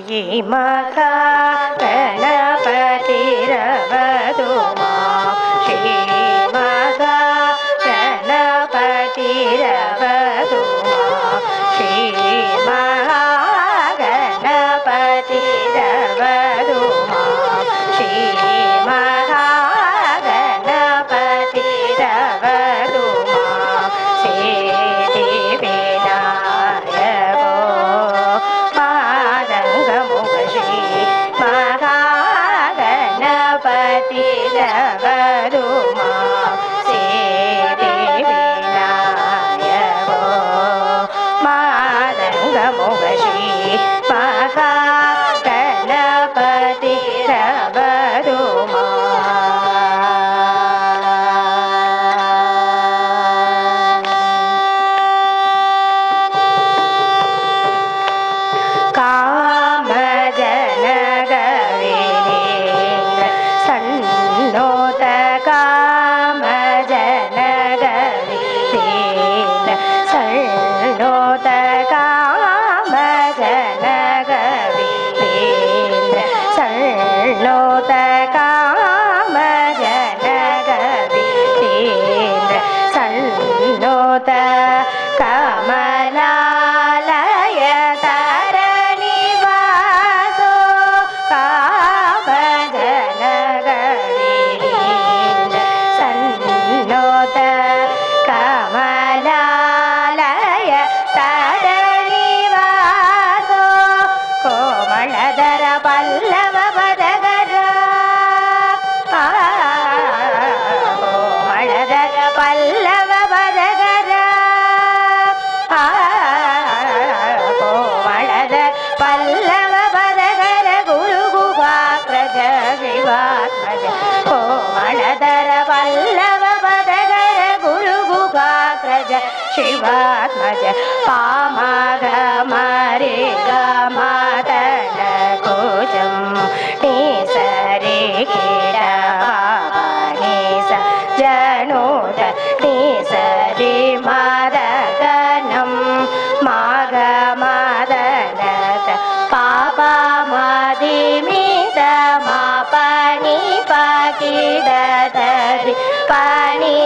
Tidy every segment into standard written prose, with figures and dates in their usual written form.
मखा गणपतिरवतु मां श्री मखा गणपतिरवतु मां श्री महा गणपतिरवतु मां श्री महा गणपतिरवतु मां सिद्धिविनायको पादङ्गमुख श्री महा गणपतिरवतु मां सिद्धिविनायको पादङ्गमुख श्री महा गणपतिरवतु शिवात्मज पामगमरे गमदन कुजं निसरे गिडवानिस जनोद निसरे मदगनं मागमदनत पापमदिमित मापनि पकिडदरि पनि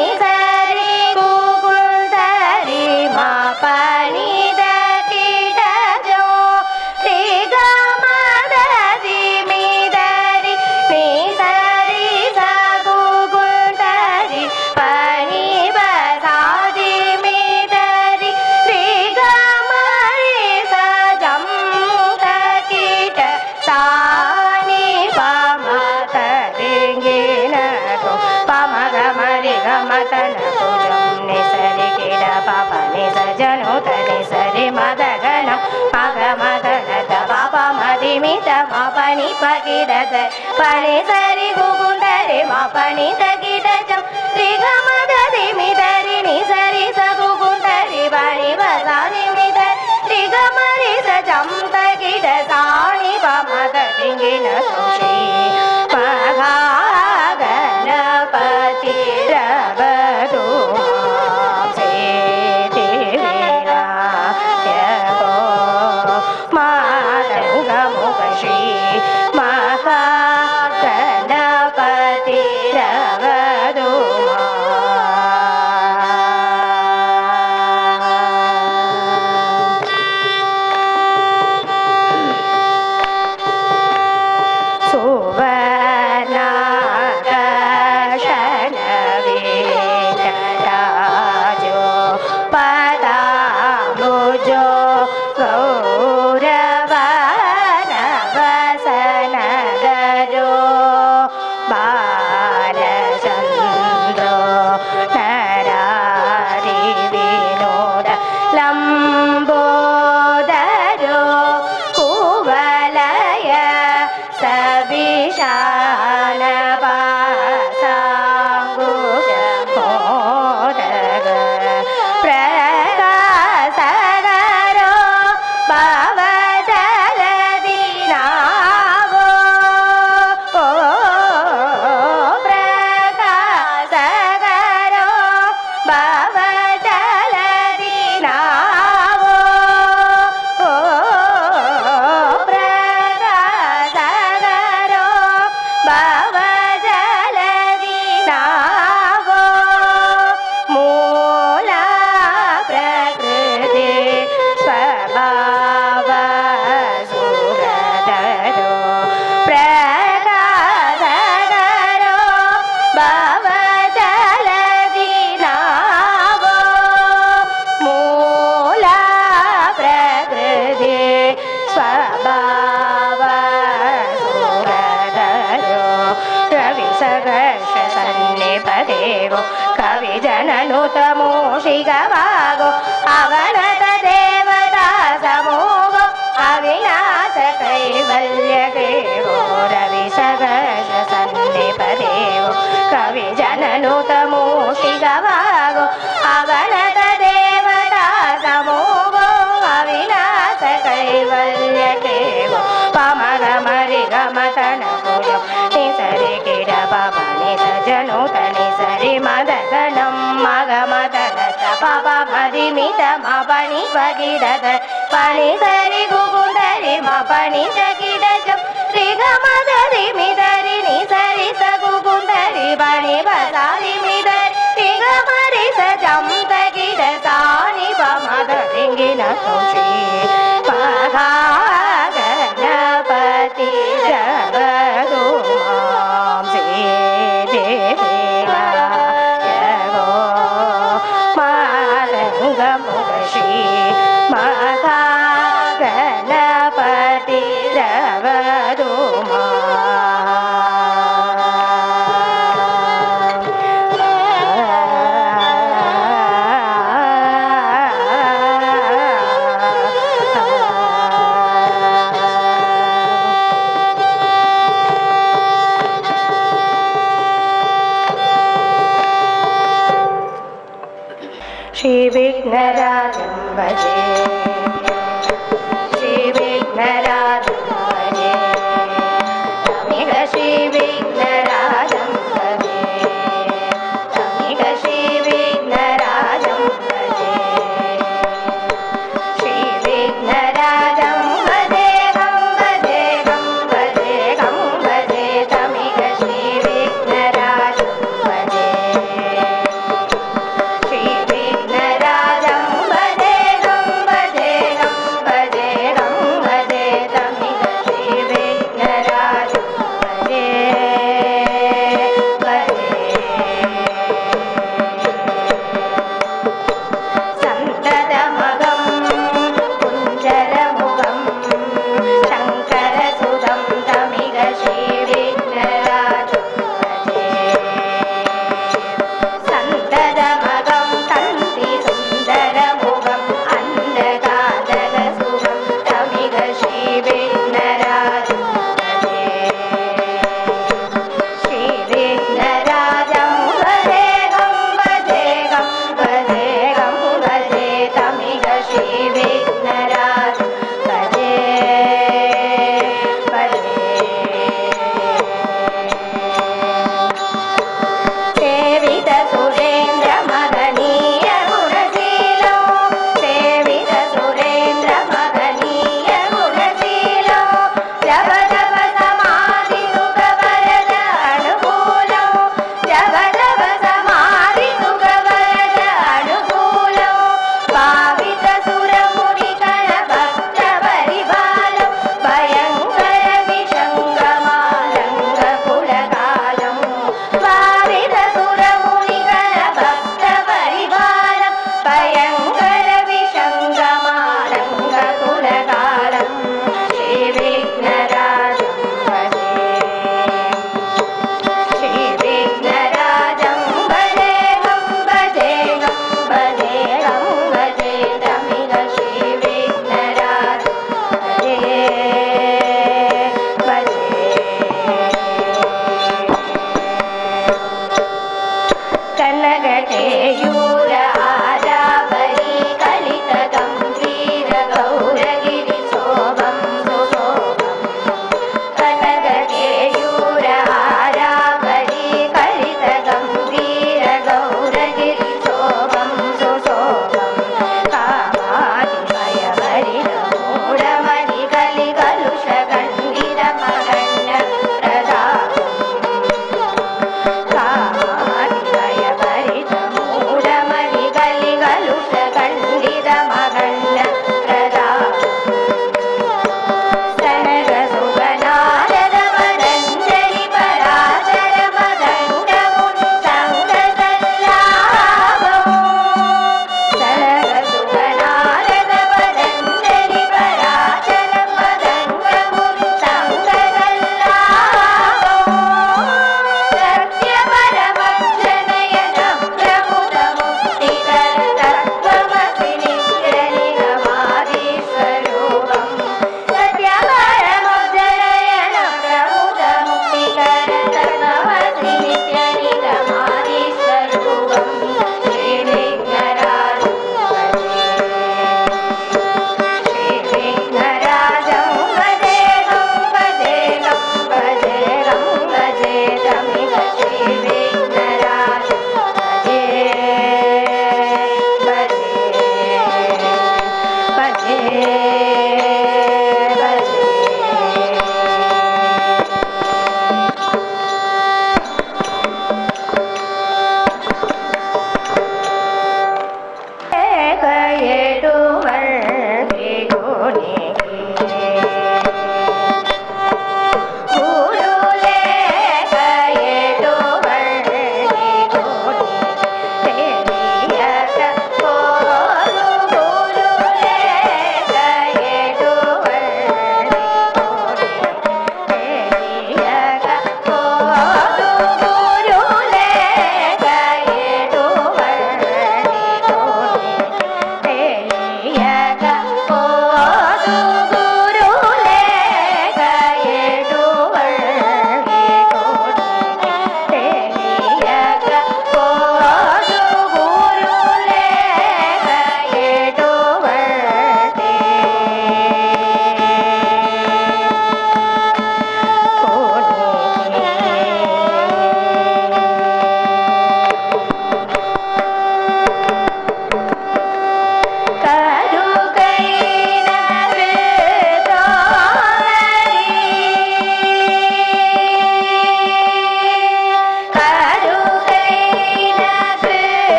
मित मापनि पकिडद पनि सरि गुगुंदरे मापनि तकिडजं त्रिगमददि मिदरि नि सरि स गुगुंदरि पनि बसानि मिद त्रिगमरि स जं तकिड सानि पमददि गिन सुषि महा गणपतिरवतु मां सिद्धिविनायको मादङ्गमुख श्री महा गणपतिरवतु रविसहर्ष सन्निपदेवो कविजननुतमूषिकभागो अवनत देवता समूहो अविनाश कैवल्यदेवो रविसहर्ष सन्निपदेवो कविजननुतमूषिकभागो अवनत देवता समूहो अविनाश कैवल्यदेवो पमगमरिगमतनकुयो निसरि किडपनि सजनुतनि सरि मदगनं मगमदन पपमदिमित मपनि पगिडद पनि सरि गुगुन्दरि मपनि सगिडजं रिगमदरिमिदरि निसरि सगुगुन्दरि पनि बसारि मिदरि रिगमरि सजं तगिड सानि पमदरिङ्गिन तुषि गणपति जगदो मां सिद्धिविनायको मातङ्गमुखश्री माता गणपति जगदो श्री विघ्नराजं भजे श्री विघ्नराजं भजे तमिह श्री विघ्नराजं भजे तमिह श्री विघ्नराजं भजे श्री विघ्नराजं भजे गं भजे गं भजे गं भजे तमिह श्री विघ्नराजं भजे सुरमु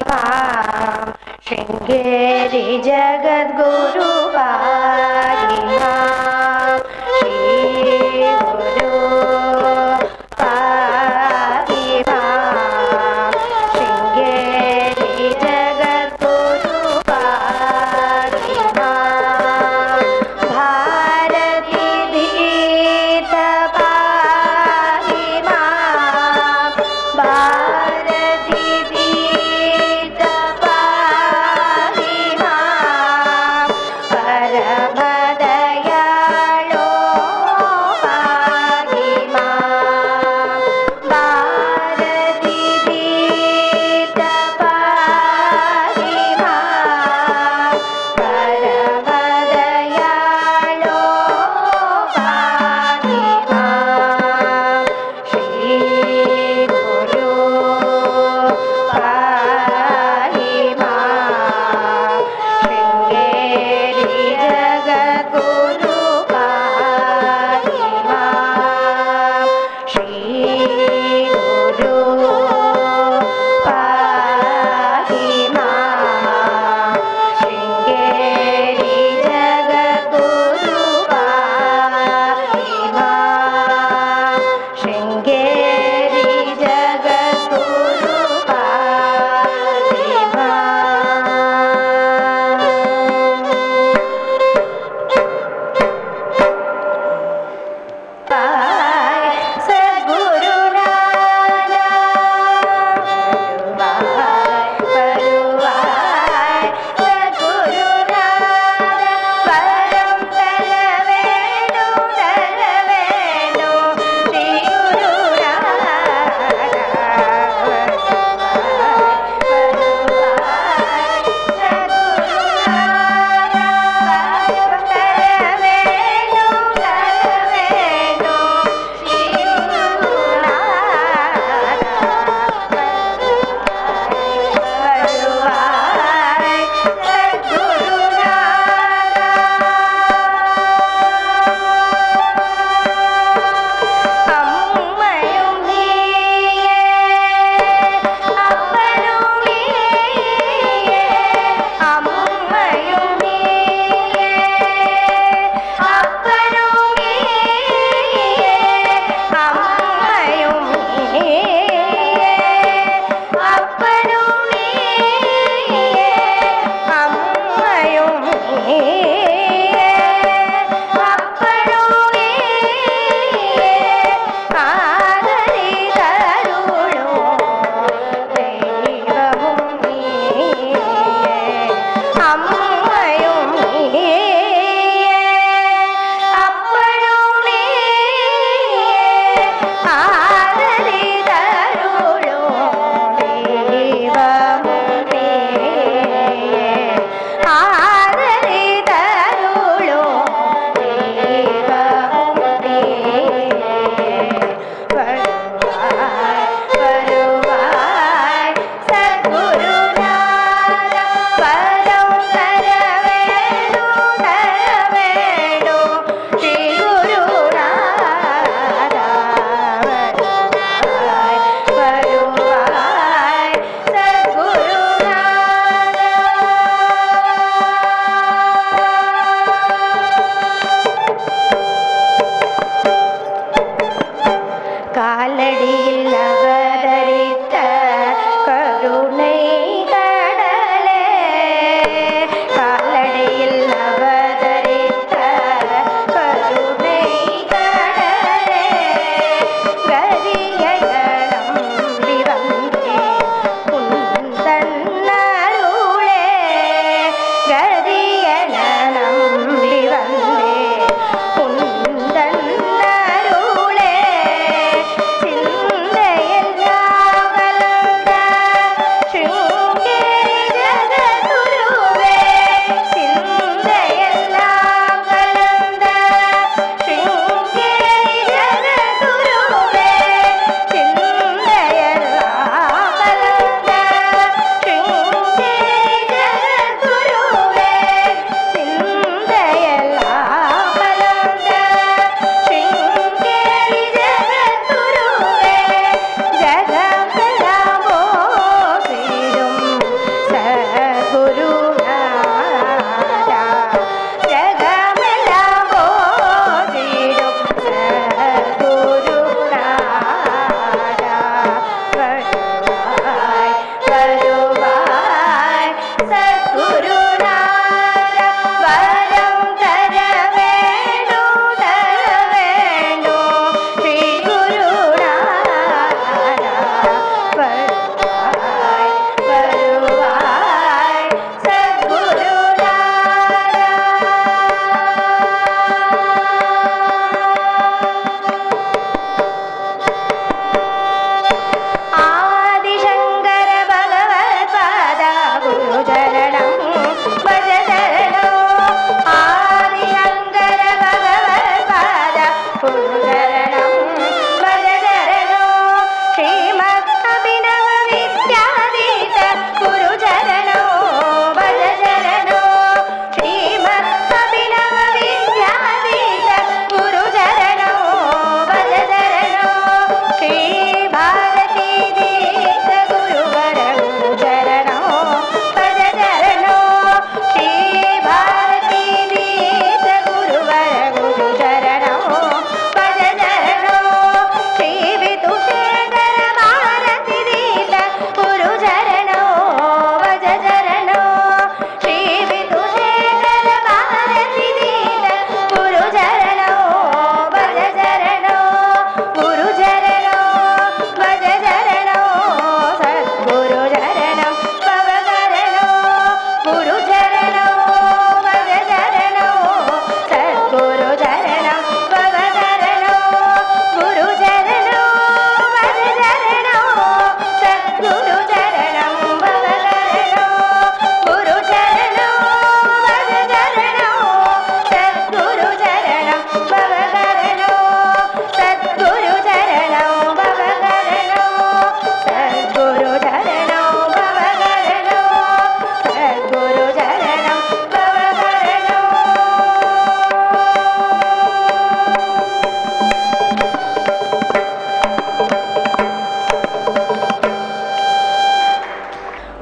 मां शृङ्गेरि जगद्गुरु पाहि मां श्रीगुरु पाहि मां शृङ्गेरि जगद्गुरु पाहि मां भारती धीत पाहि मां भारती धीत पाहि मां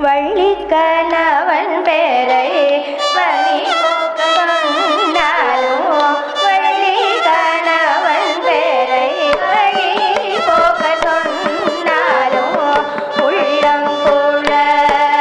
வள்ளிக்கணவன் பேரை வழி போக்க சொன்னாலும் வள்ளிக்கணவன் பேரை வழி போக்க சொன்னாலும் உள்ளம் குழையுதடி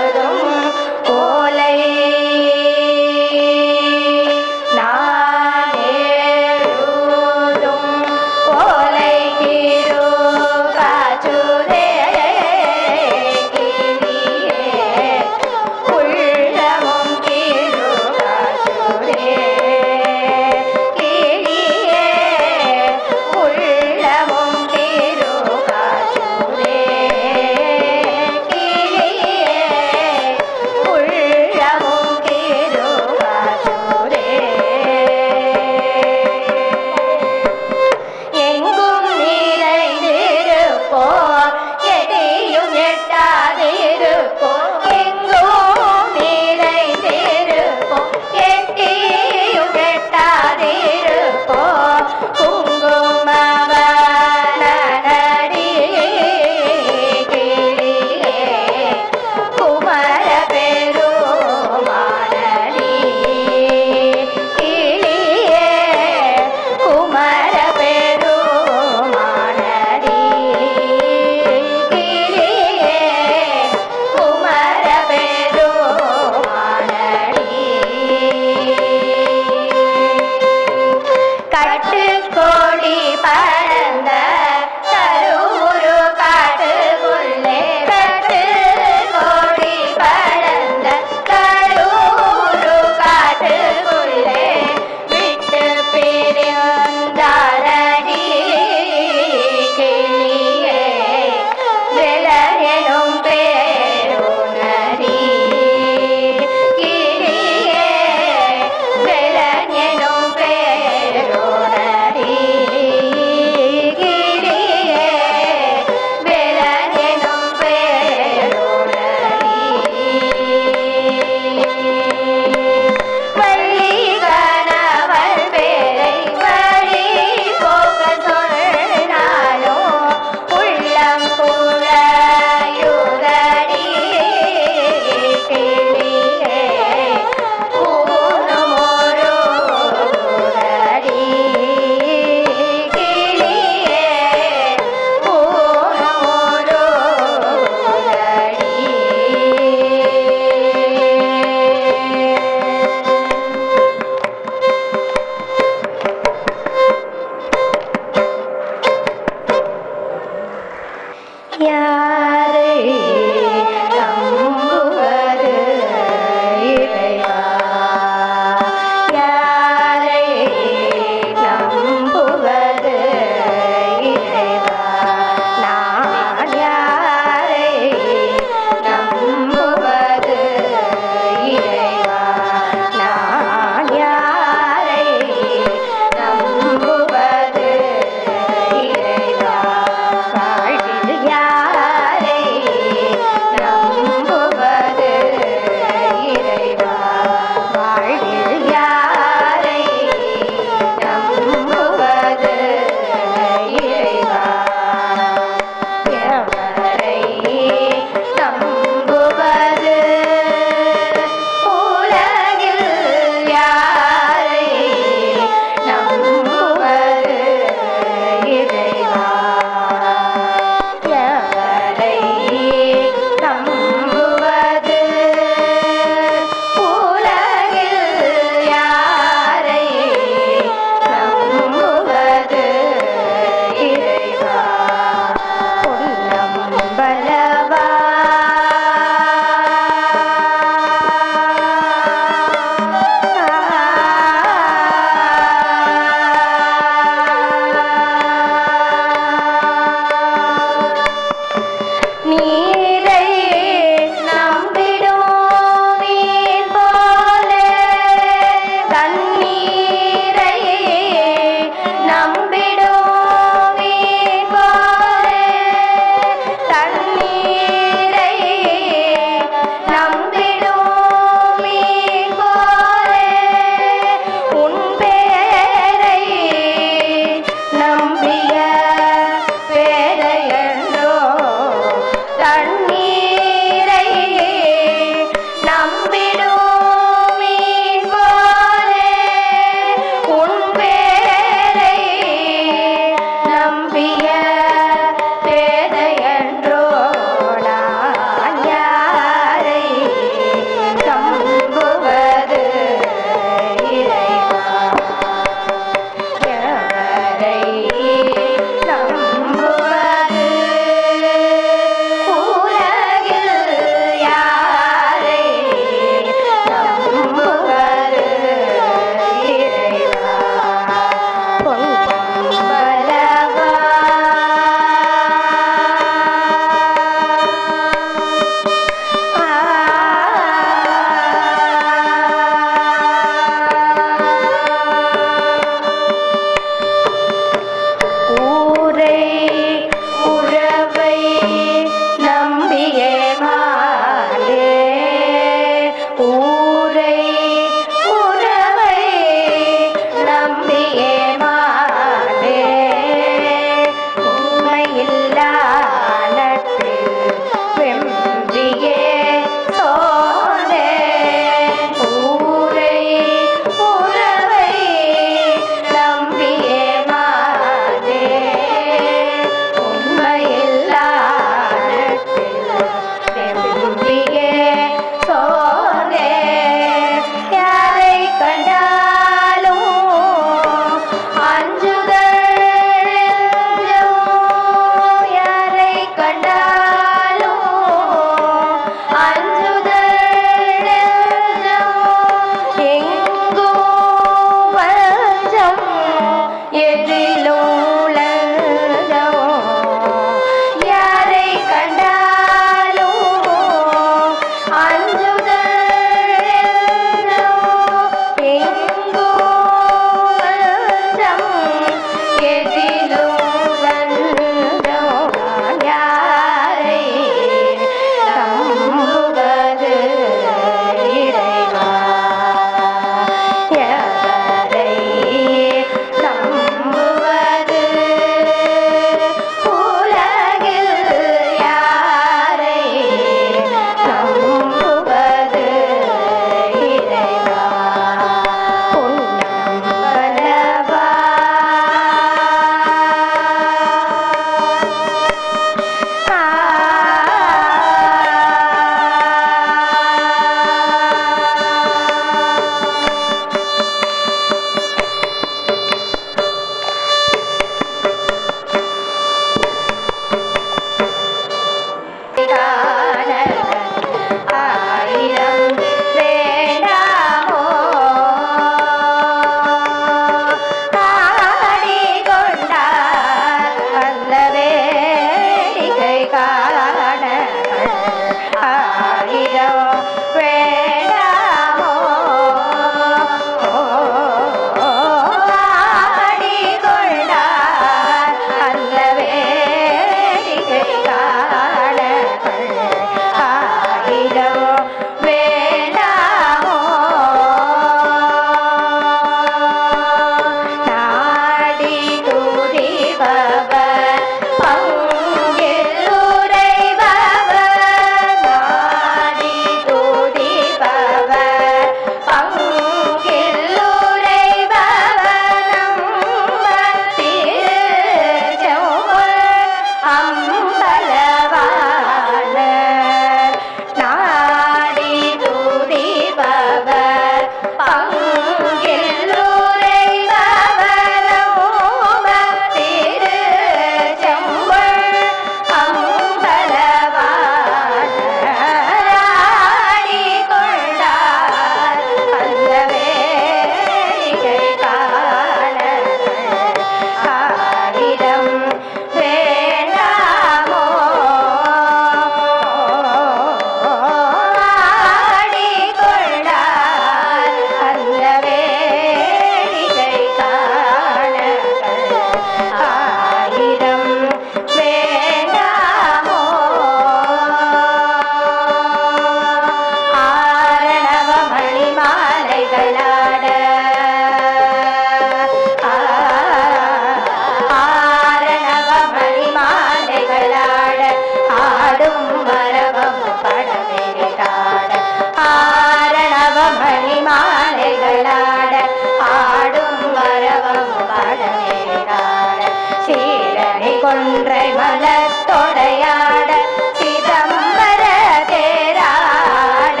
கொன்றை மலத்தொடையாட சிதம்பர தேராட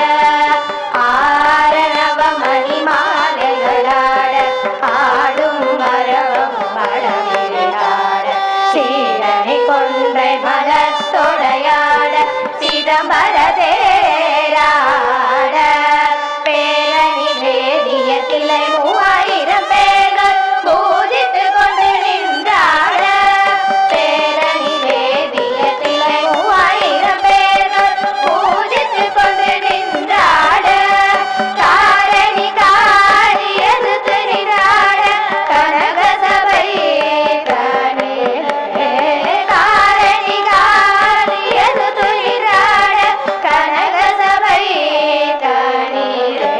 ஆரணவ மணி மாலைகளாட ஆடும் மரபம் மழவிடாட சீரனை கொன்றை மலத்தொடையாட சிதம்பர தேராட பேரணி வேதியத்திலை 3000 பேர்கள் பூஜித்து கொண்டு நின்றாட பேரணி வேதியத்திலை 3000 பேர்கள் பூஜித்து கொண்டு நின்றாட காரணி காடி எதிர்த்து நின்றாட கனக சபை தானே காரணி காடி எதிர்த்து நின்றாட கனக சபை தானீரே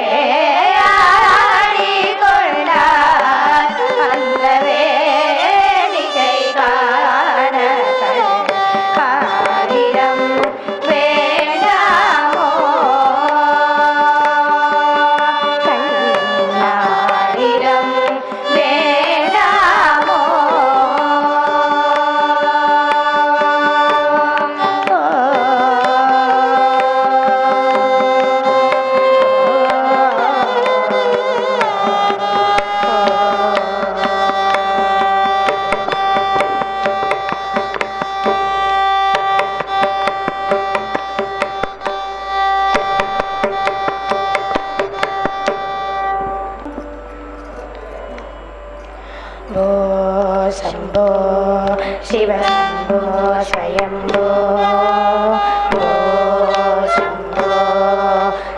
ஆடி கொண்டார் அந்த வேடிக்கை காண காரிடம் வேண்டாமோ கண்ணாரிடம் வேண்டாமோ भो शम्भो शिव शम्भो स्वयम्भो भो शम्भो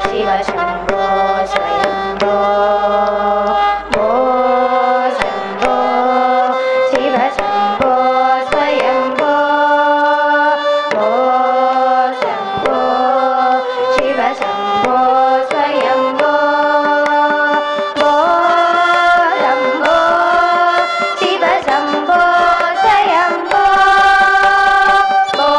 शिव शम्भो स्वयम्भो भो शम्भो शिव शम्भो स्वयम्भो भो शम्भो शिव शम्भो स्वयम्भो भो शम्भो शिव शम्भो स्वयम्भो भो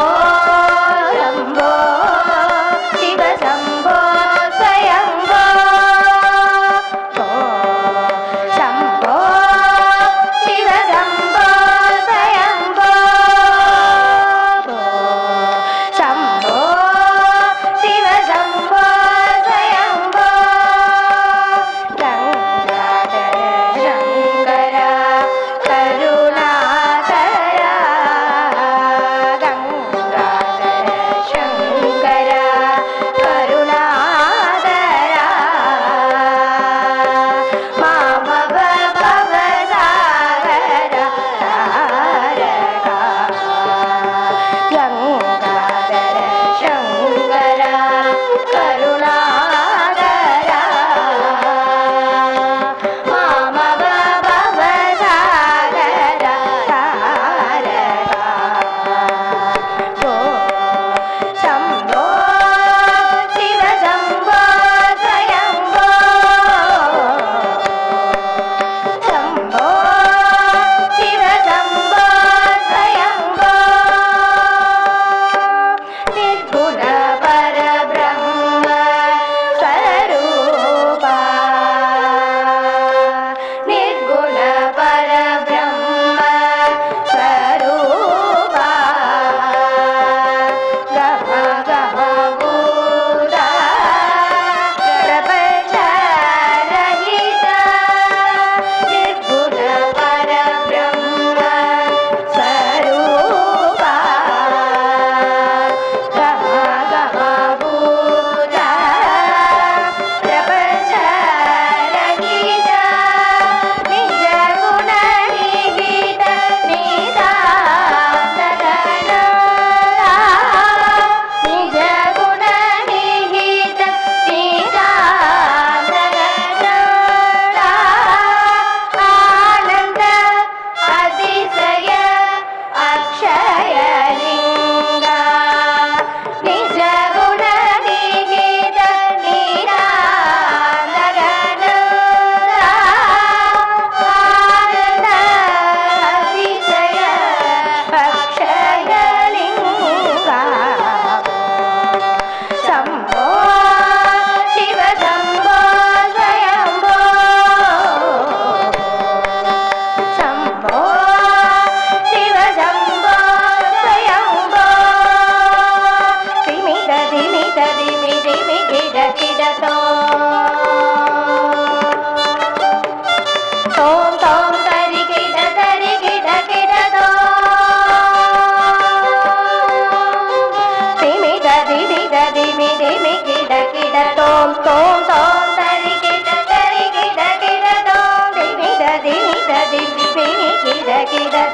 Jaya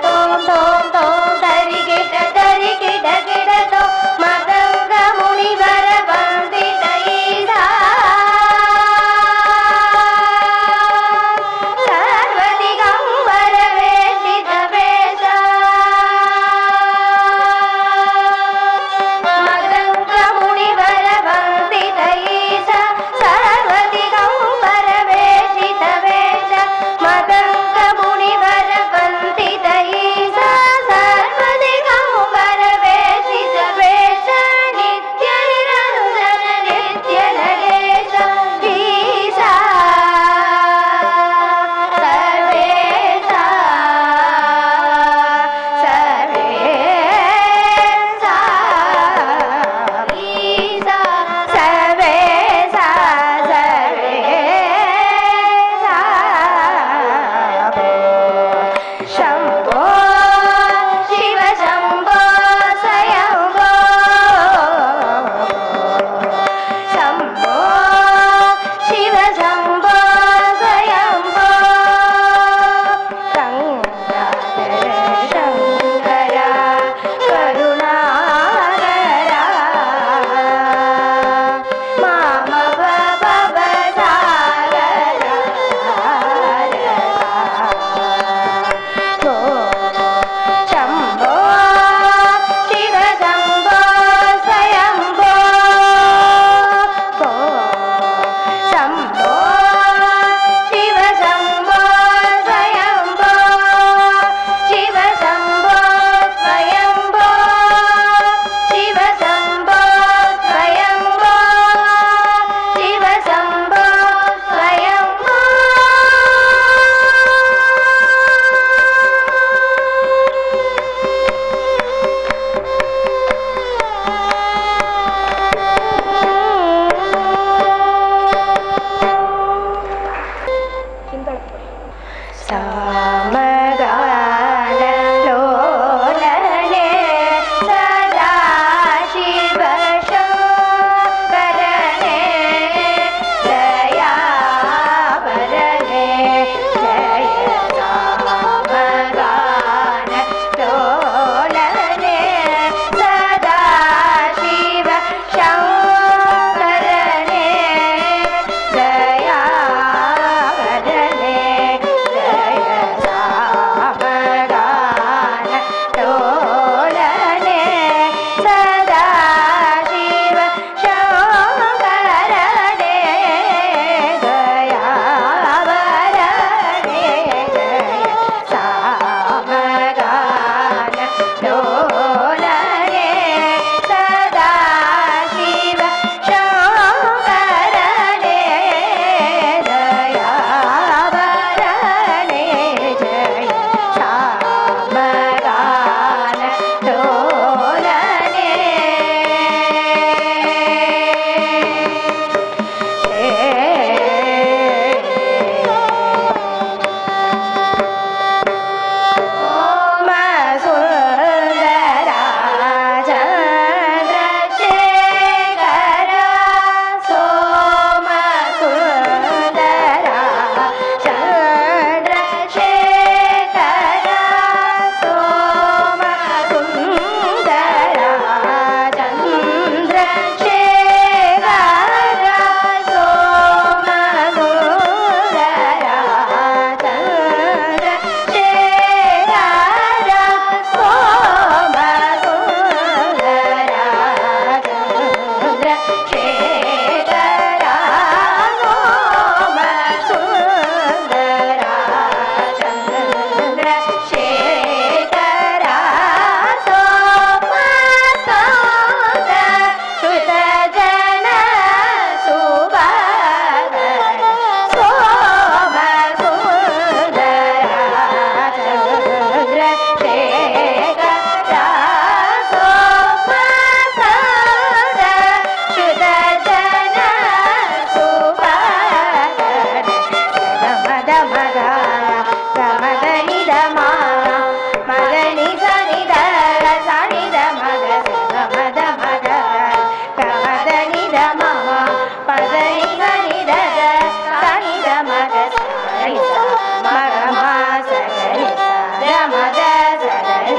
மத சதனி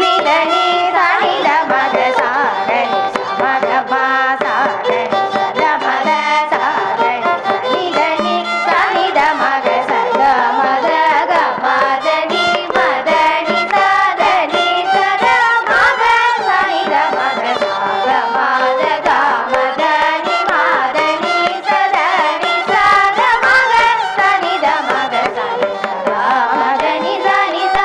நிதனி சனித மத சாரணி சமத மாசாரணி சத மத சாரணி நிதனி சனித மத சத மத கமதனி மதனி சதனி சத மத சனித மத சாக மத கமதனி மதனி சதனி சத மத சனித மத சத மதனி சனித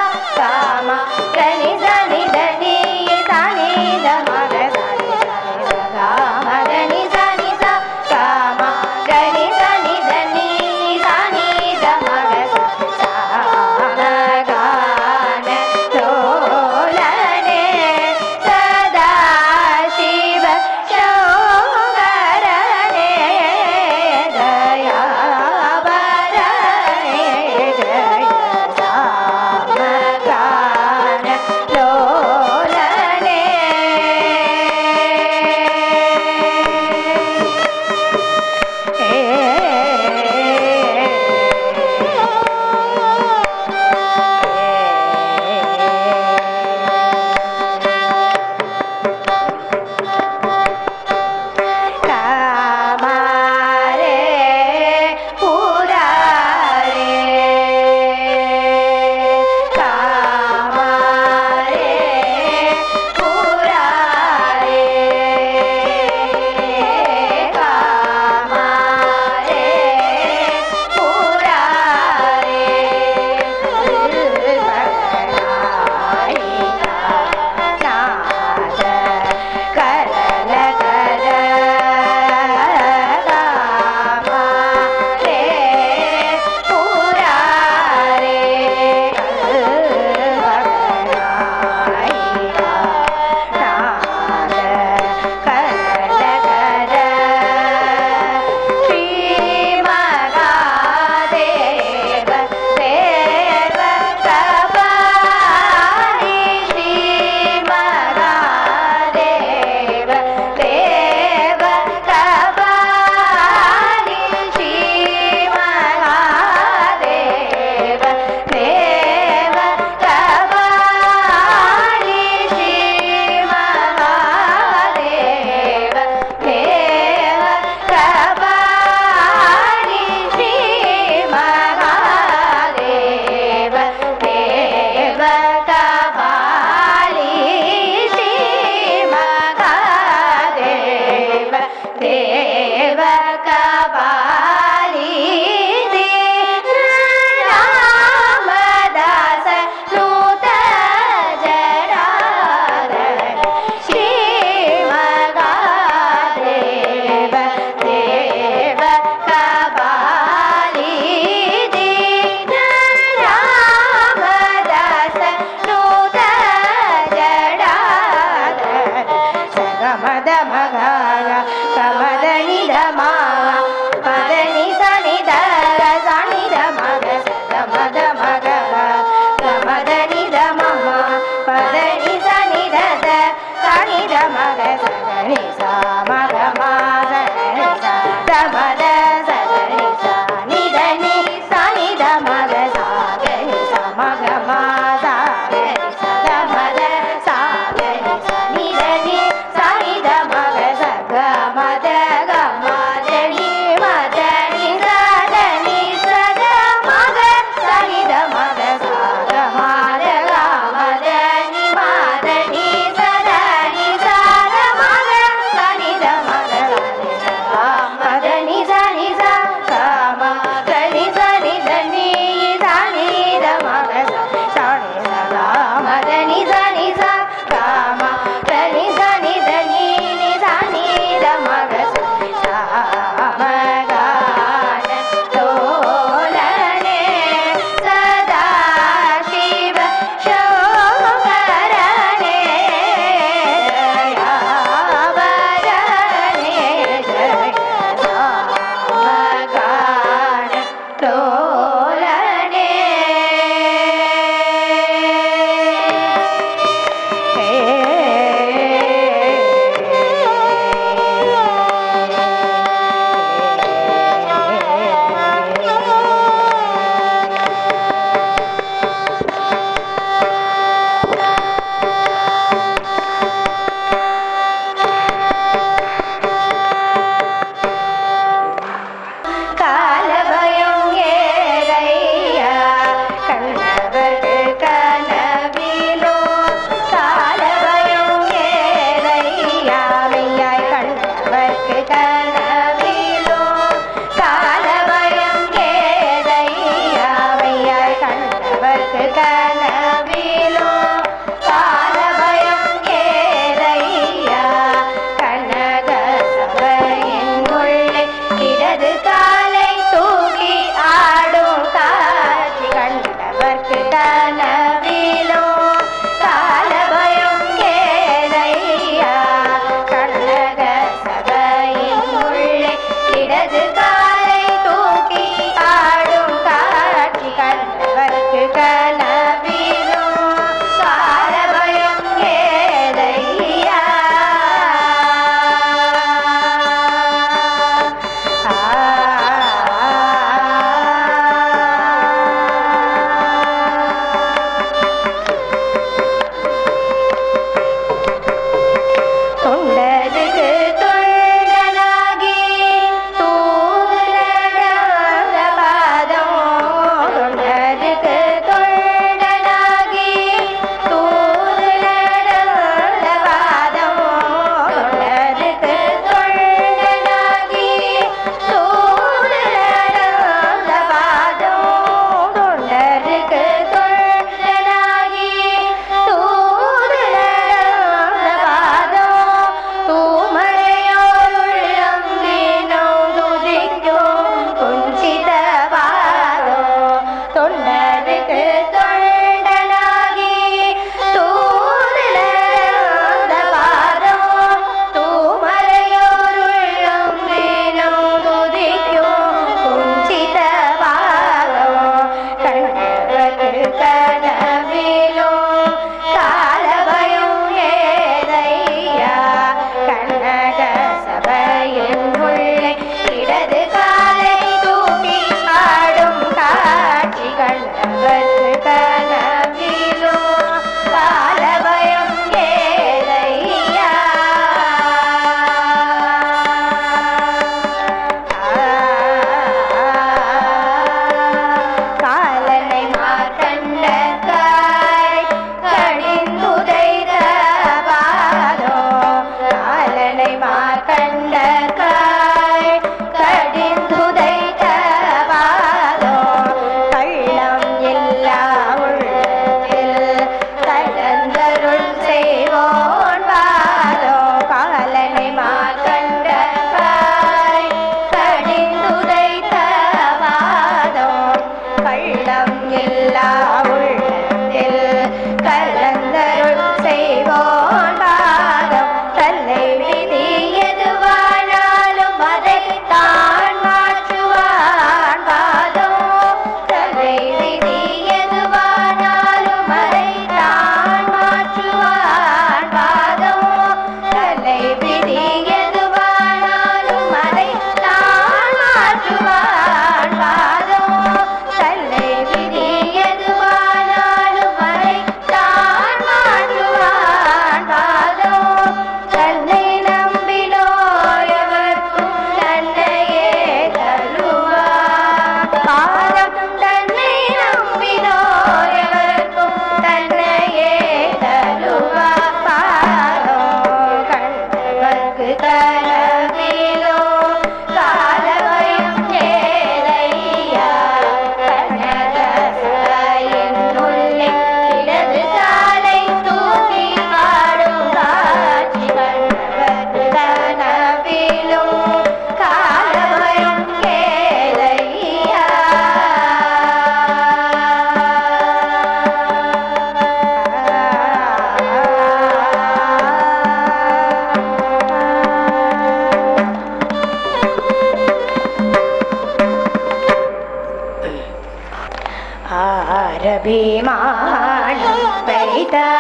ஆரபிமானம் வைத்தாதரி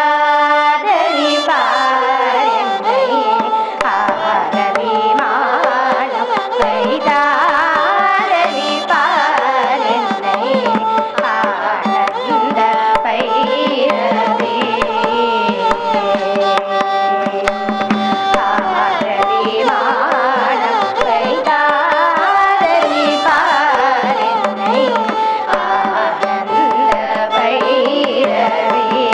பாரனை ஆரபிமானம் வைத்தாதரி பாரனை ஆனந்த பைரவி ஆரபிமானம் வைத்தாதரி பாரனை ஆனந்த பைரவி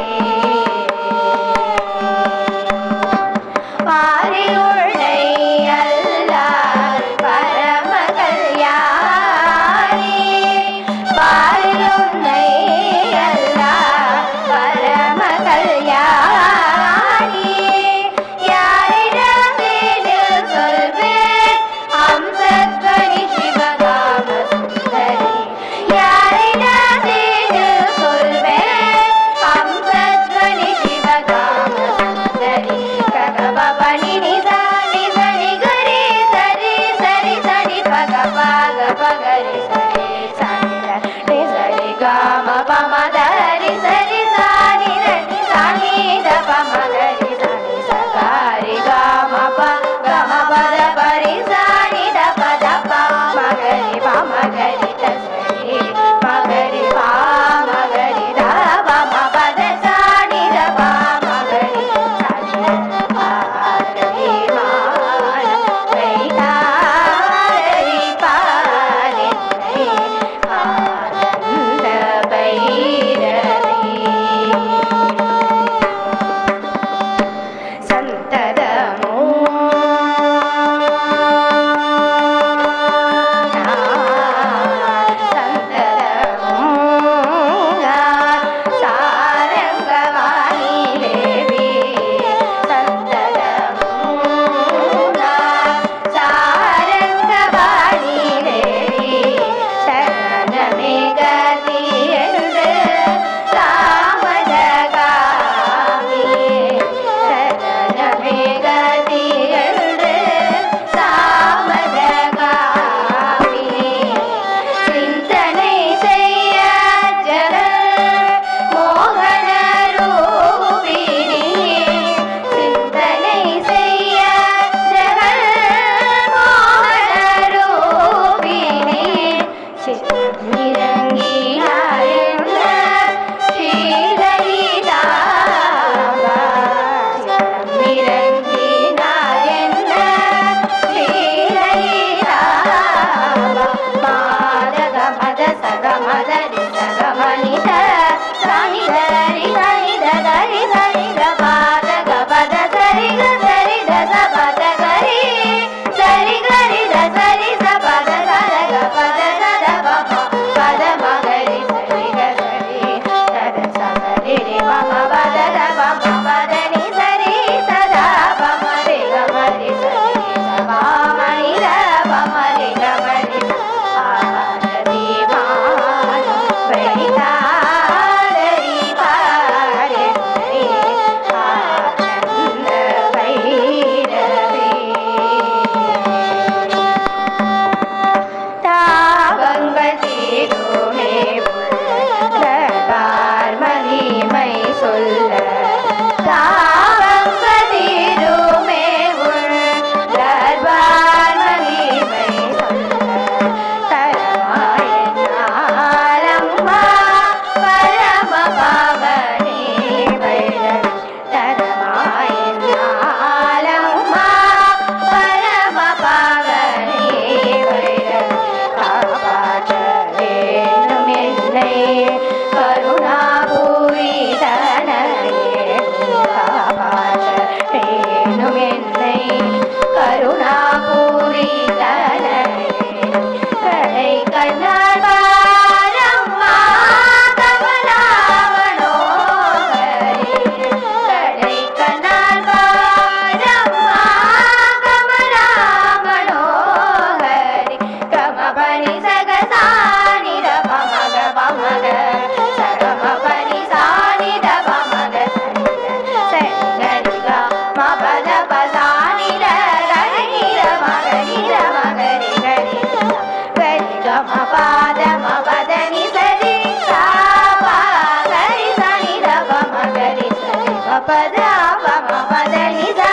पद पम पद नि सा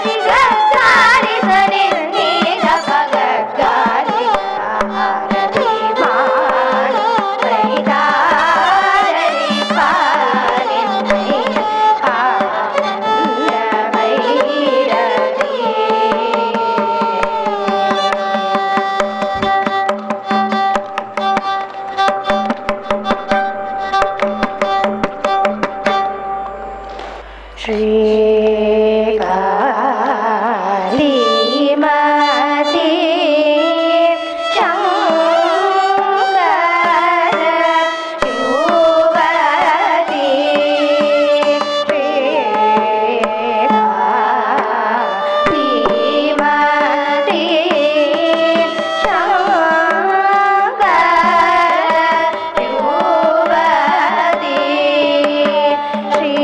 रि ग गा रि स नि नि ग प ग गा रि आरती माण वैदारति पारिन्नै आनन्द भैरवी श्री कालीमती शंकर युवती श्री कालीमती शंकर युवती श्री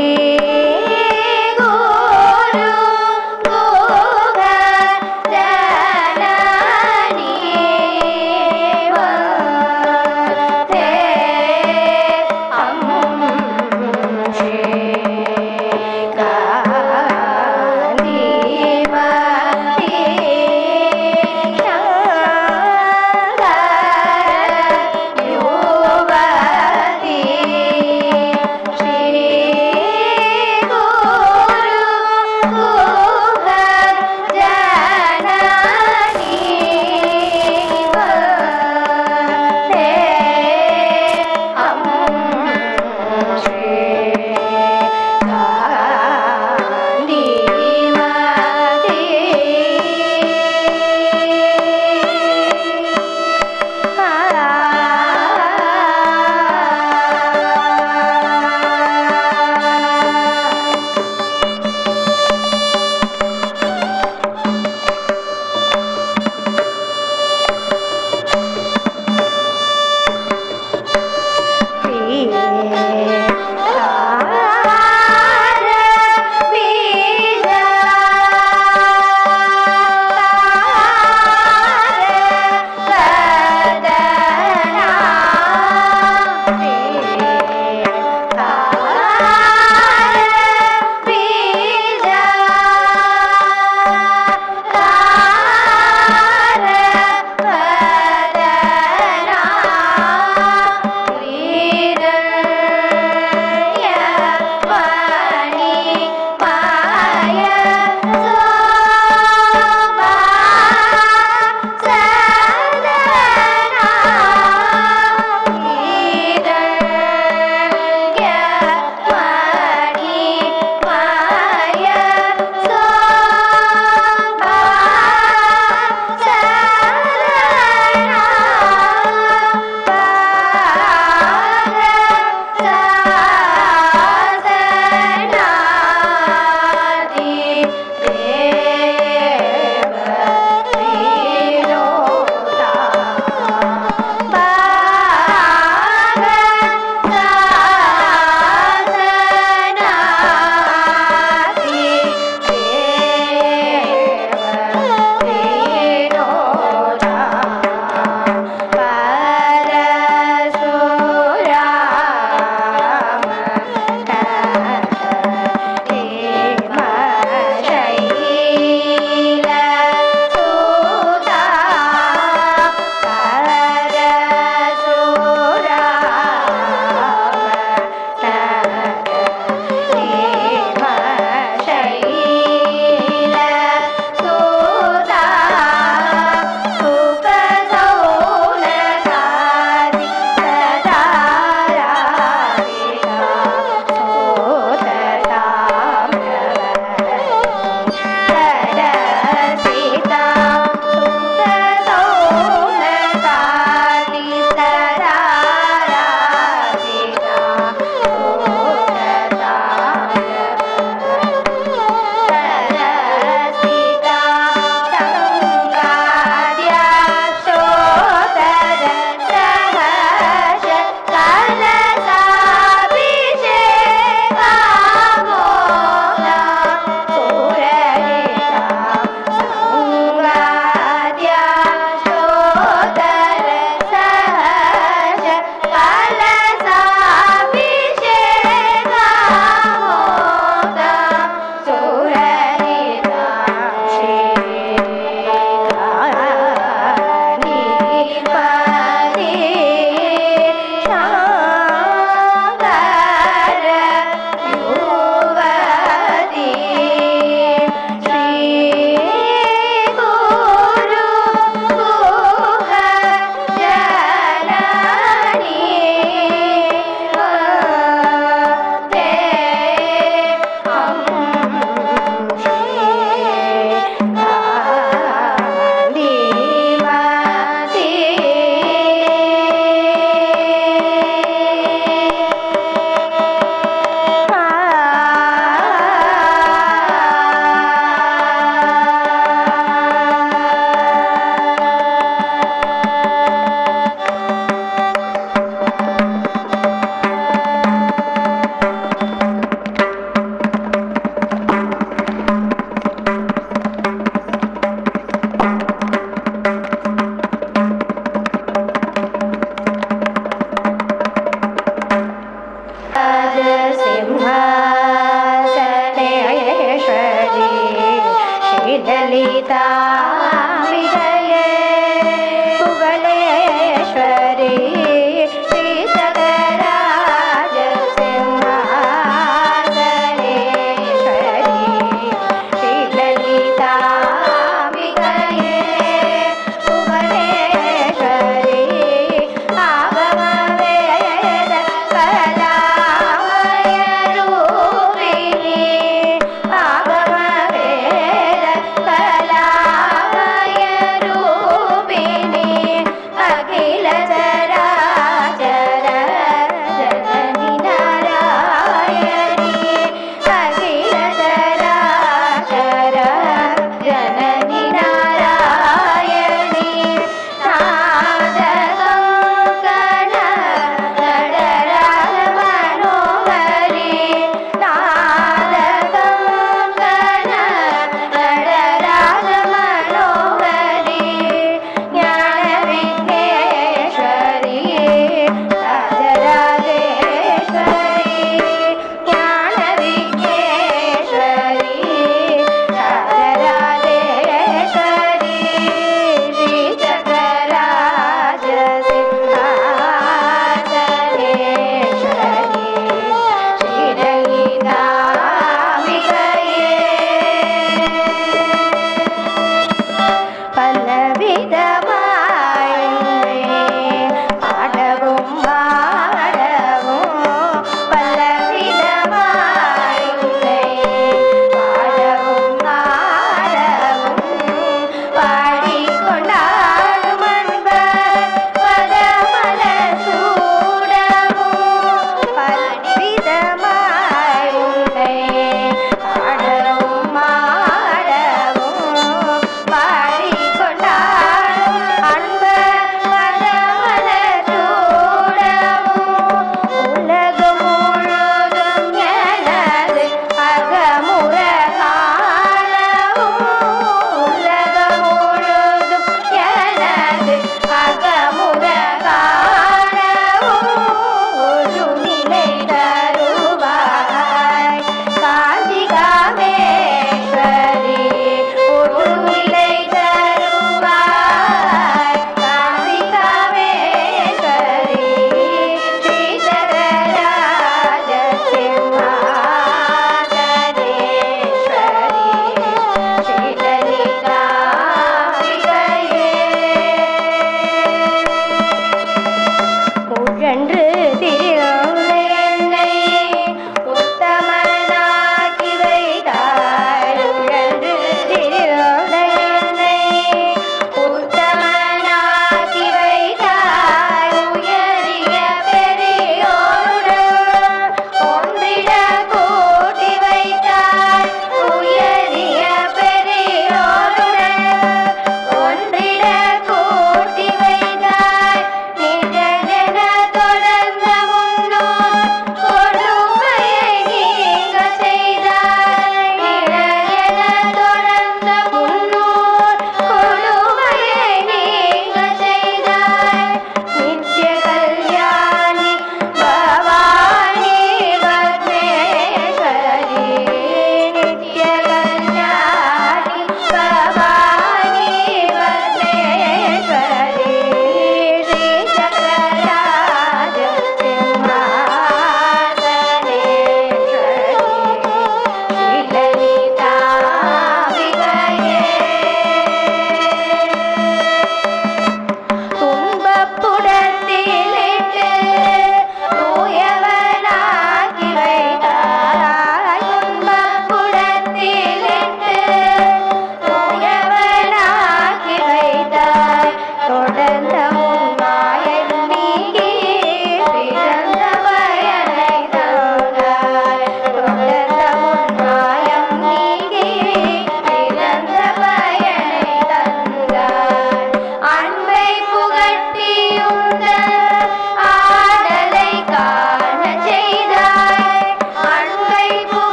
सिंहासनेश्वरी श्रीललिताम्बिकये भुवनेश्वरी श्रीसगराज सिंहासनेश्वरी श्रीललिताम्बिकये भुवनेश्वरी आगमवेद कलामय रूप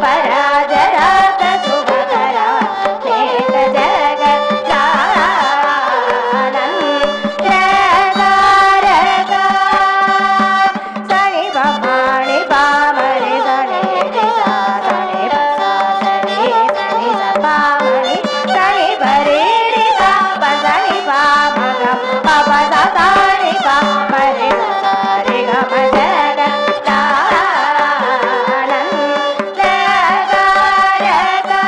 पराजरात शुभकरा नेत जगदानन्दकारका सनि पाणि पामरे सनि सा सनि पसा सनि सनि स पामणि सनि परे रे सा प सनि पा म ग प प स सनि पा म रे स रे ग म जगदानन्दकारका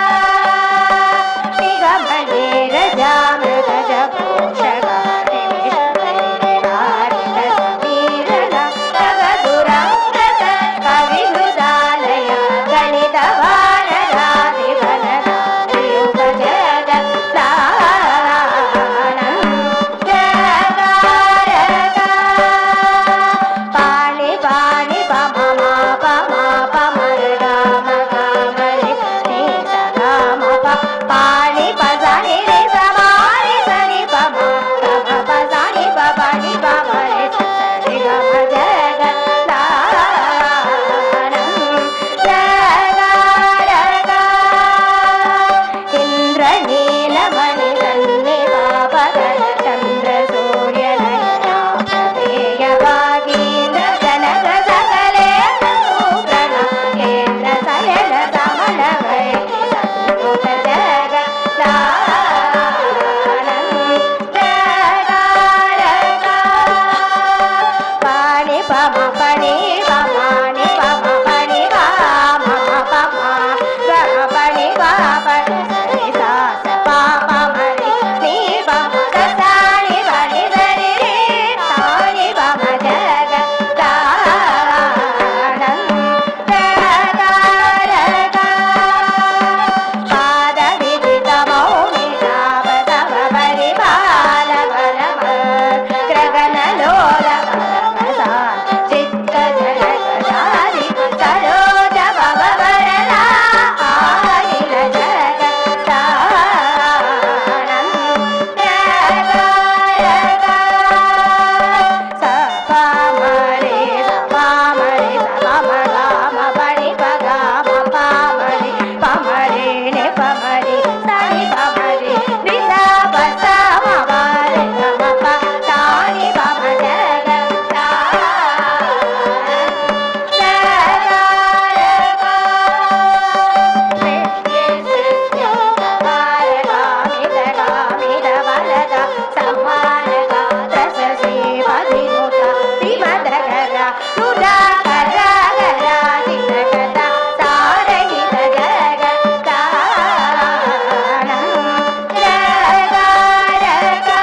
निगमने रजाम गज पोषक निमिषवैरे वारित समीरण जगदुरंगत कविहृदालय गणित वारदाधिपनदायुग जगदानन्दकारका पाणि पाणि पम मा पम पम गा म गा म रे नि स गा म प पाणि प सनि रे स मा रे स नि प म ग म प सनि प प नि प म रे स रे ग म जगदानन्दकारका इन्द्रनीलमणि सन्निभ पदन चन्द्र सूर्यनयना प्रमेयवागीन्द्र जनक सकलेन्द्र सुप्रण केन्द्र शयन समनवै सन्नुत जगदानन्दकारका पाणि पम पणि पमाणि पम पणि वा म प म ग पणि वा पणि सनि सा स पा प म रि नि प म ग साणि पणि सरि रे साणि प म जगदानन्दकारका पाद विदित मौनि ताप तव परिपाल परम ग्रगन लोल परम सा चित्त जनक सारि सरोज भव वरदा आहिल जगदानन्दकारका स प म रे स प म रे स प म गा म पणि प गा म प म रे प म रे नि प म रे सनि प म रे नि स प स म प रे ग म प साणि प म जगदानन्दकारका सृष्टि सृष्टि गामित वरद सम्मान गात्र श्रीमधिनुत श्रीमदगरा रुदा करा गरा दिनगता सारहित जगदानन्दकारका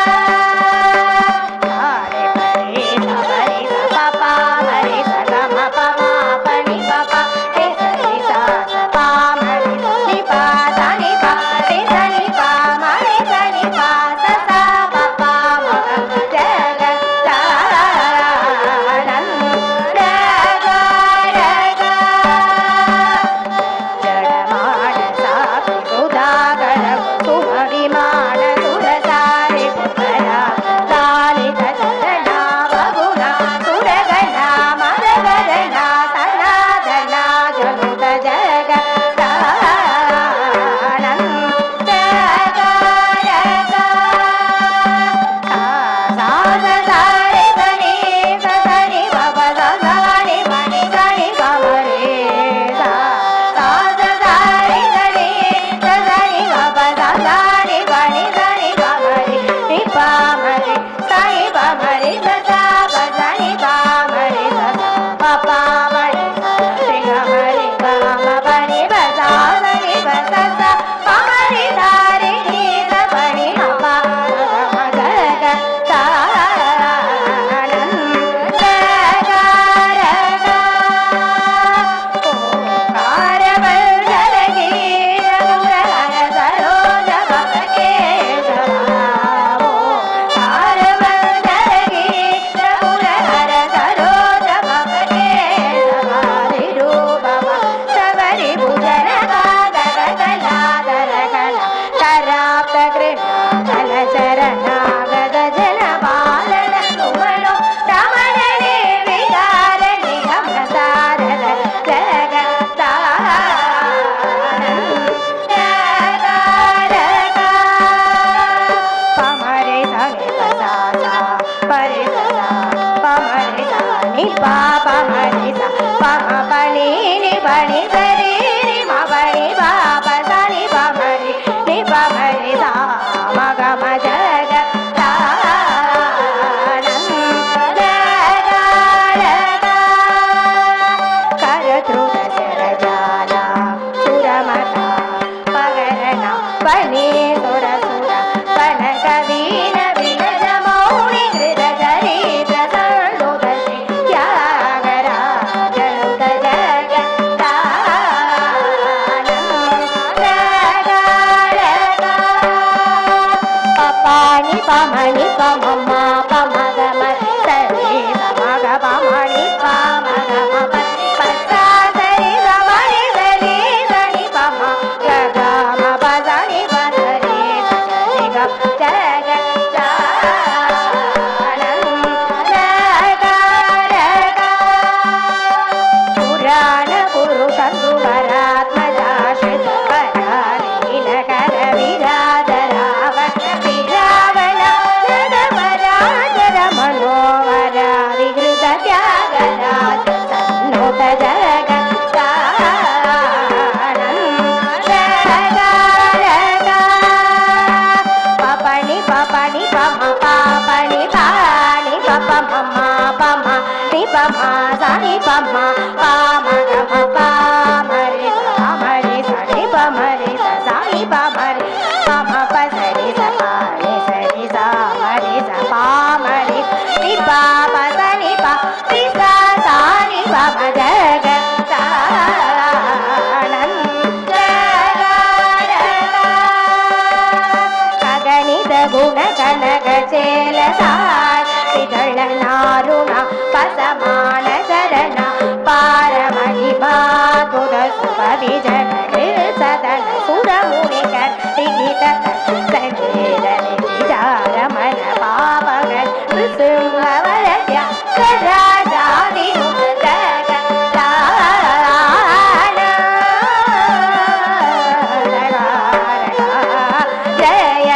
सारे परे सबरि स प प म रे स ग म प म पणि प प रे स रि सा स प म रे नि प सनि प रे स नि प म रे स नि प स स प प म ग जगदानन्दकारका mani sa pa ma pa ni sa re re ma pa ni pa pa sa ni pa mani sa ma ga ma ja ga ta nan ga ga ga kar dhruva sara jala suramata pagarana pani sura sura pana kavina vinaja mauni grida garitra sarloda se tyagara januta jaga tanam raga raga papani pamani pamama pamagama sare pamaga pamani pamagama passa sare samani sare sani pama raga ma bazani bazare sare ga jaga tanam raga raga purana purushandu varatmaja shita varalina kara viradara viravana nadavarajara manovara vigrita tyagara sannota jaga tanam raga raga papani papani pama papani pani papa mama pama ni pama sani pama pama gama pama re sa ni pama re sa sani pama re pama pa sani sa pa ni sani sa ma re sa pama re ni papa sani pa ni sa sani pama jaga tanam jaga raga ககனித குண கனக சேலசார் விதள நாருண பசமான சரண பாரமணிமா துத சுப விஜன சதன சுரமுனிகர் விகித சங்கேதனி விசாரமண பாபகர் சிம்ஹவரத்ய ராஜாதி ஜக ஜய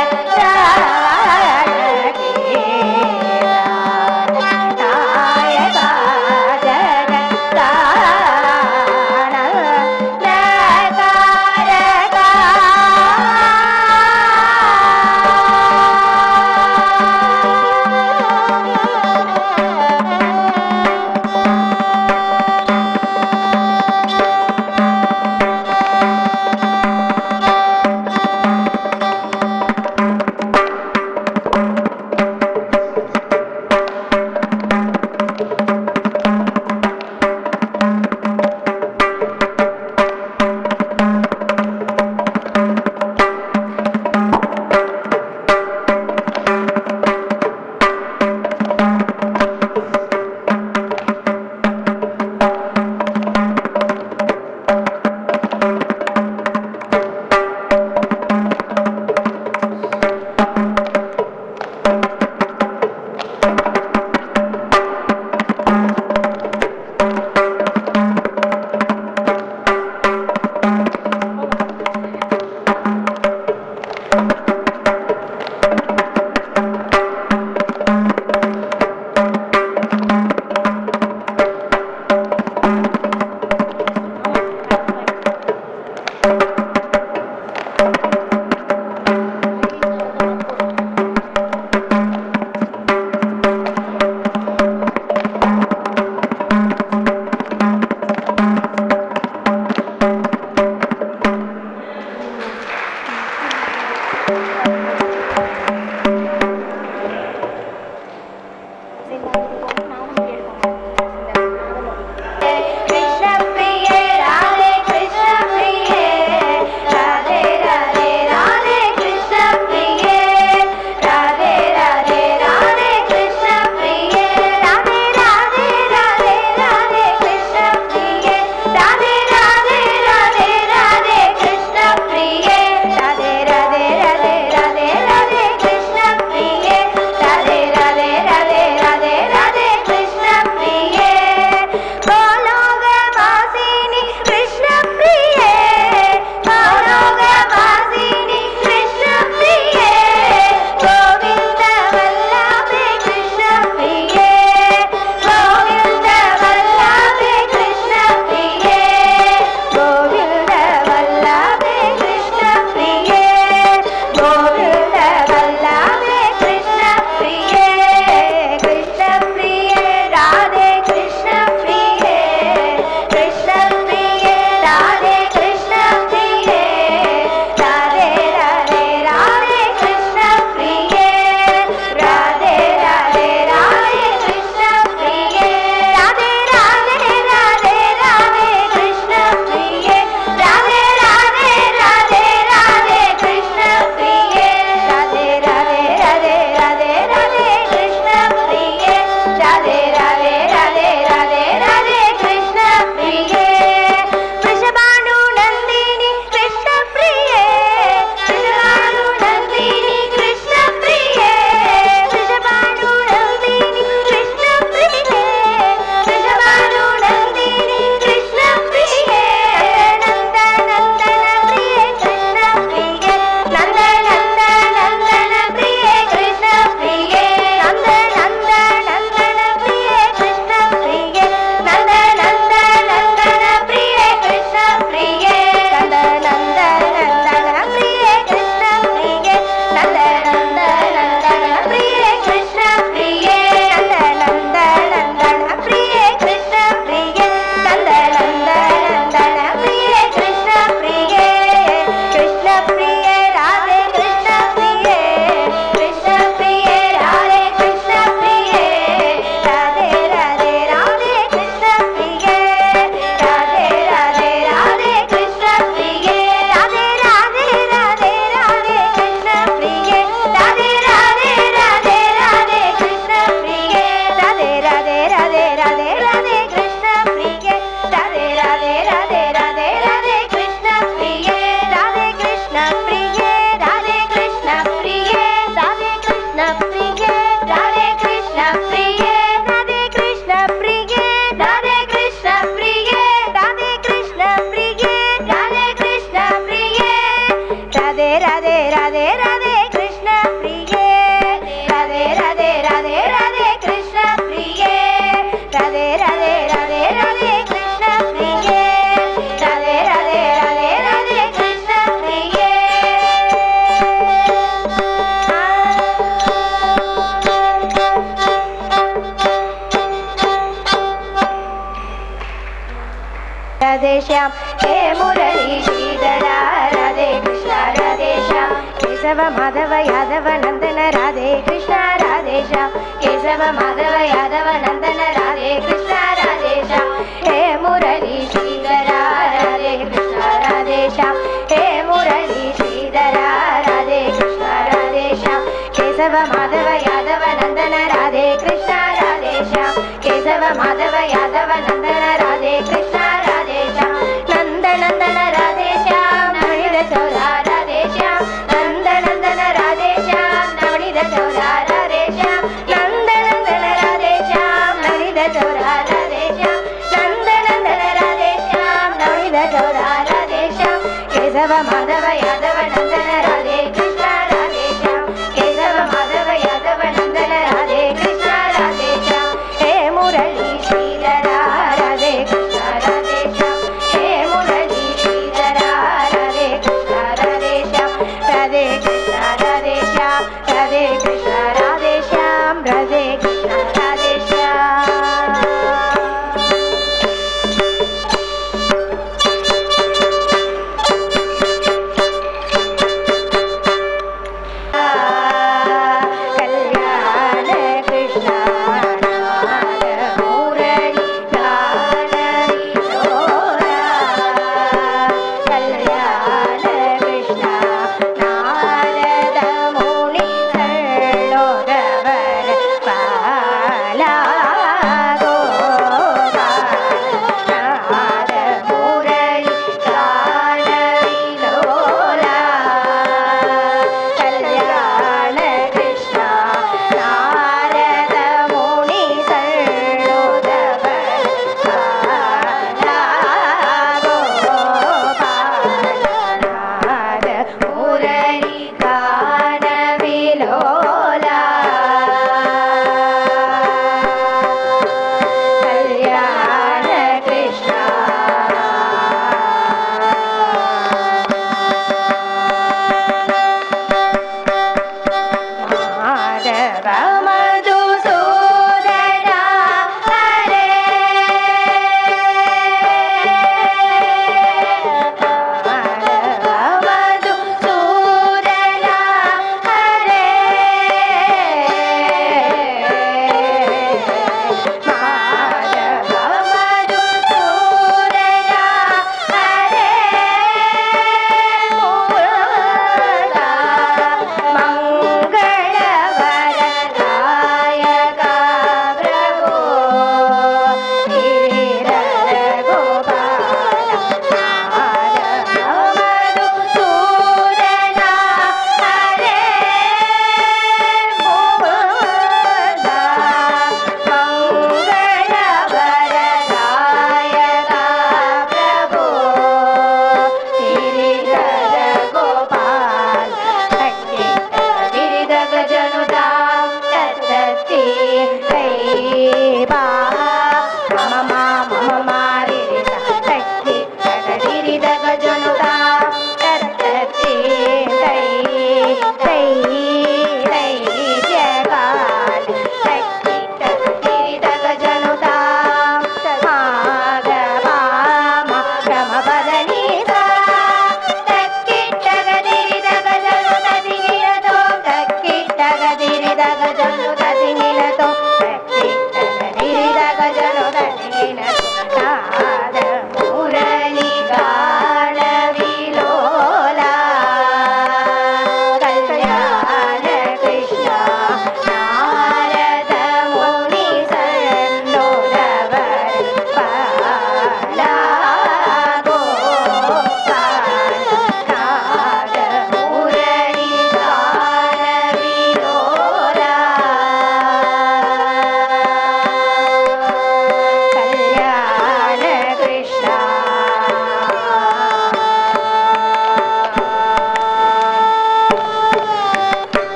राधे श्याम हे मुरली श्रीधरा राधे कृष्ण राधे श्याम केशव माधव यादव नंदन राधे कृष्ण राधे श्याम केशव माधव यादव नंदन राधे कृष्ण राधे श्याम हे मुरली श्रीधरा राधे कृष्ण राधे श्याम हे मुरली श्रीधरा राधे कृष्ण राधे श्याम केशव माधव यादव नंदन राधे कृष्ण राधे श्याम केशव माधव यादव नंदन राधे कृष्ण राधे श्याम नंद नंदन राधे श्याम नवनीत चौरा राधे श्याम नंद नंदन राधे श्याम नवनीत चौरा राधे श्याम नंद नंदन राधे श्याम नवनीत चौरा राधे श्याम नंद नंदन राधे श्याम नवनीत चौरा राधे श्याम केशव माधव यादव नंदन राधे कृष्ण राधे श्याम केशव माधव यादव नंदन राधे कृष्ण राधे श्याम हे मुरली श्रीधरा राधे कृष्ण राधे श्याम हे मुरली श्रीधरा Radhe Krishna Radhe Shyam Radhe Krishna Radhe Shyam Radhe Krishna Radhe Shyam Radhe Krishna Radhe Shyam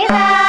Oh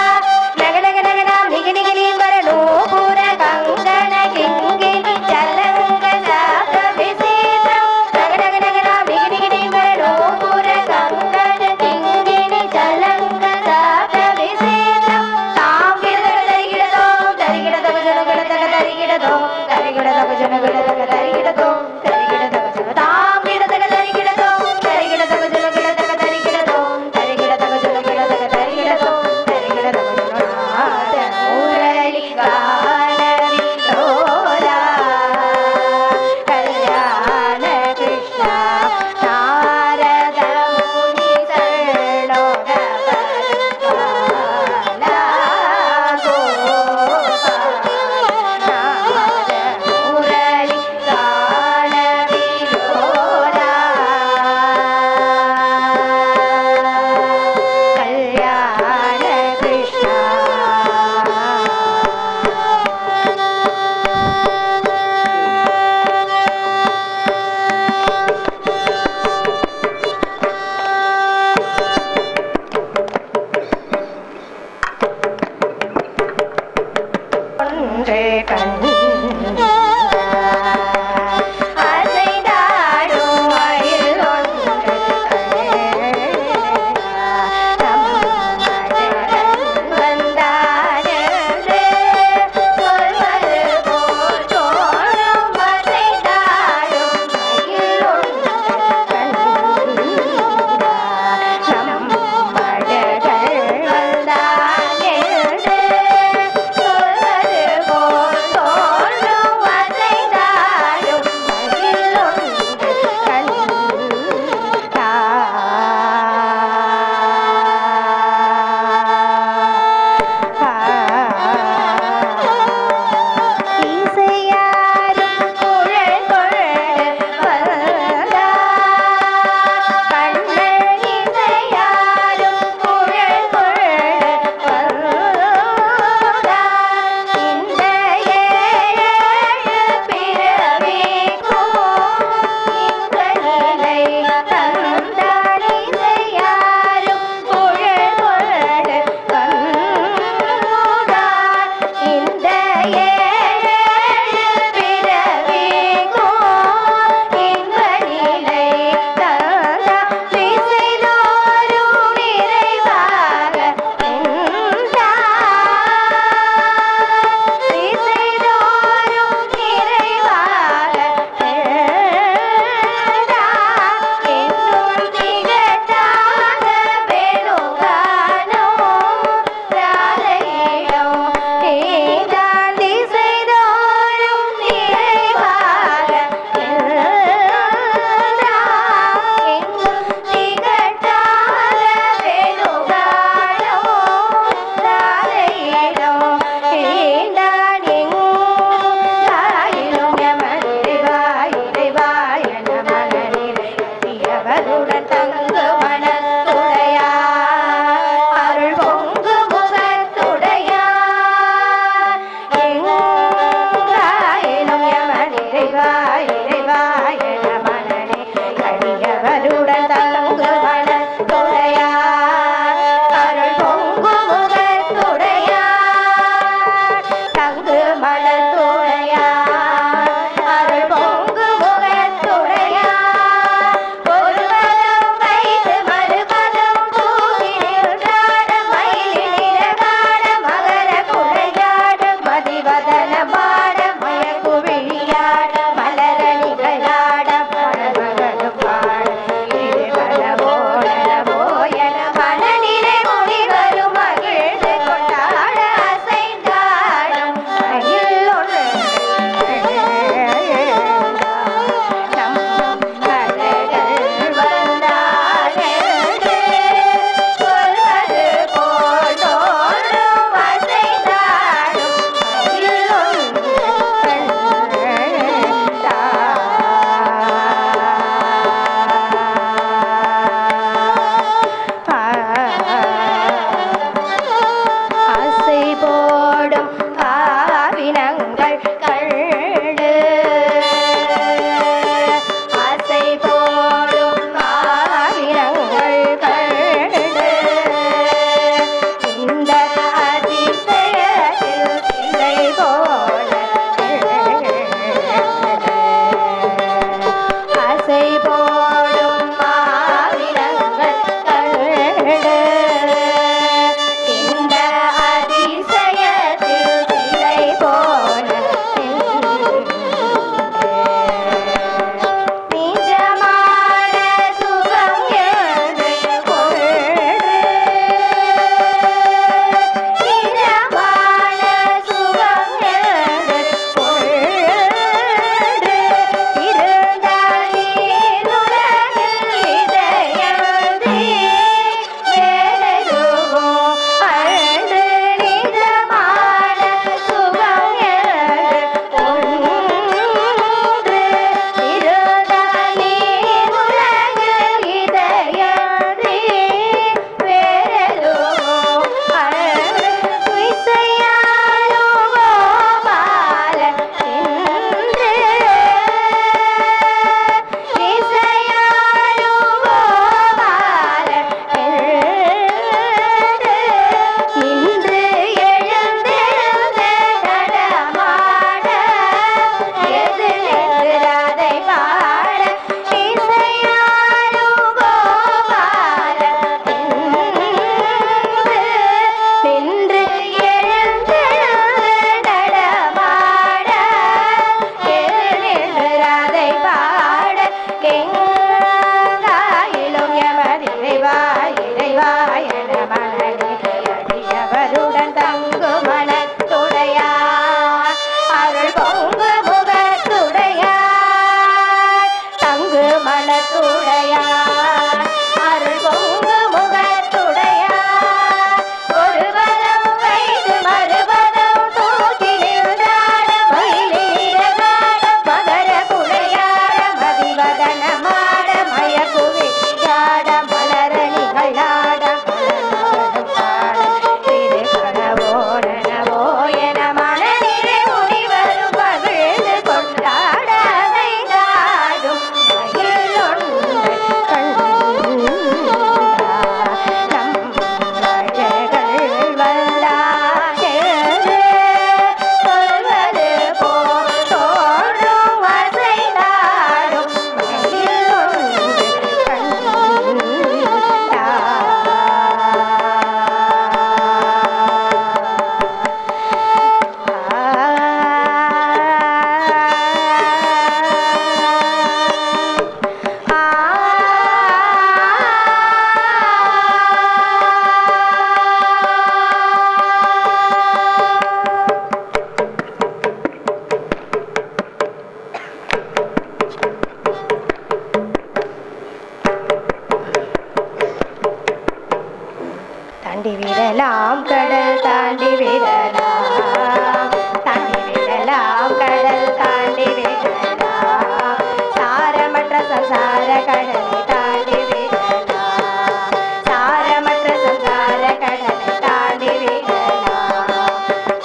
விடலாம் கடல் தாண்டி விடலாம் தாண்டி விடலாம் கடல் தாண்டி விடலாம் சாரமற்ற சம்சார கடலை தாண்டி விடலாம் சாரமற்ற சம்சார கடலை தாண்டி விடலாம்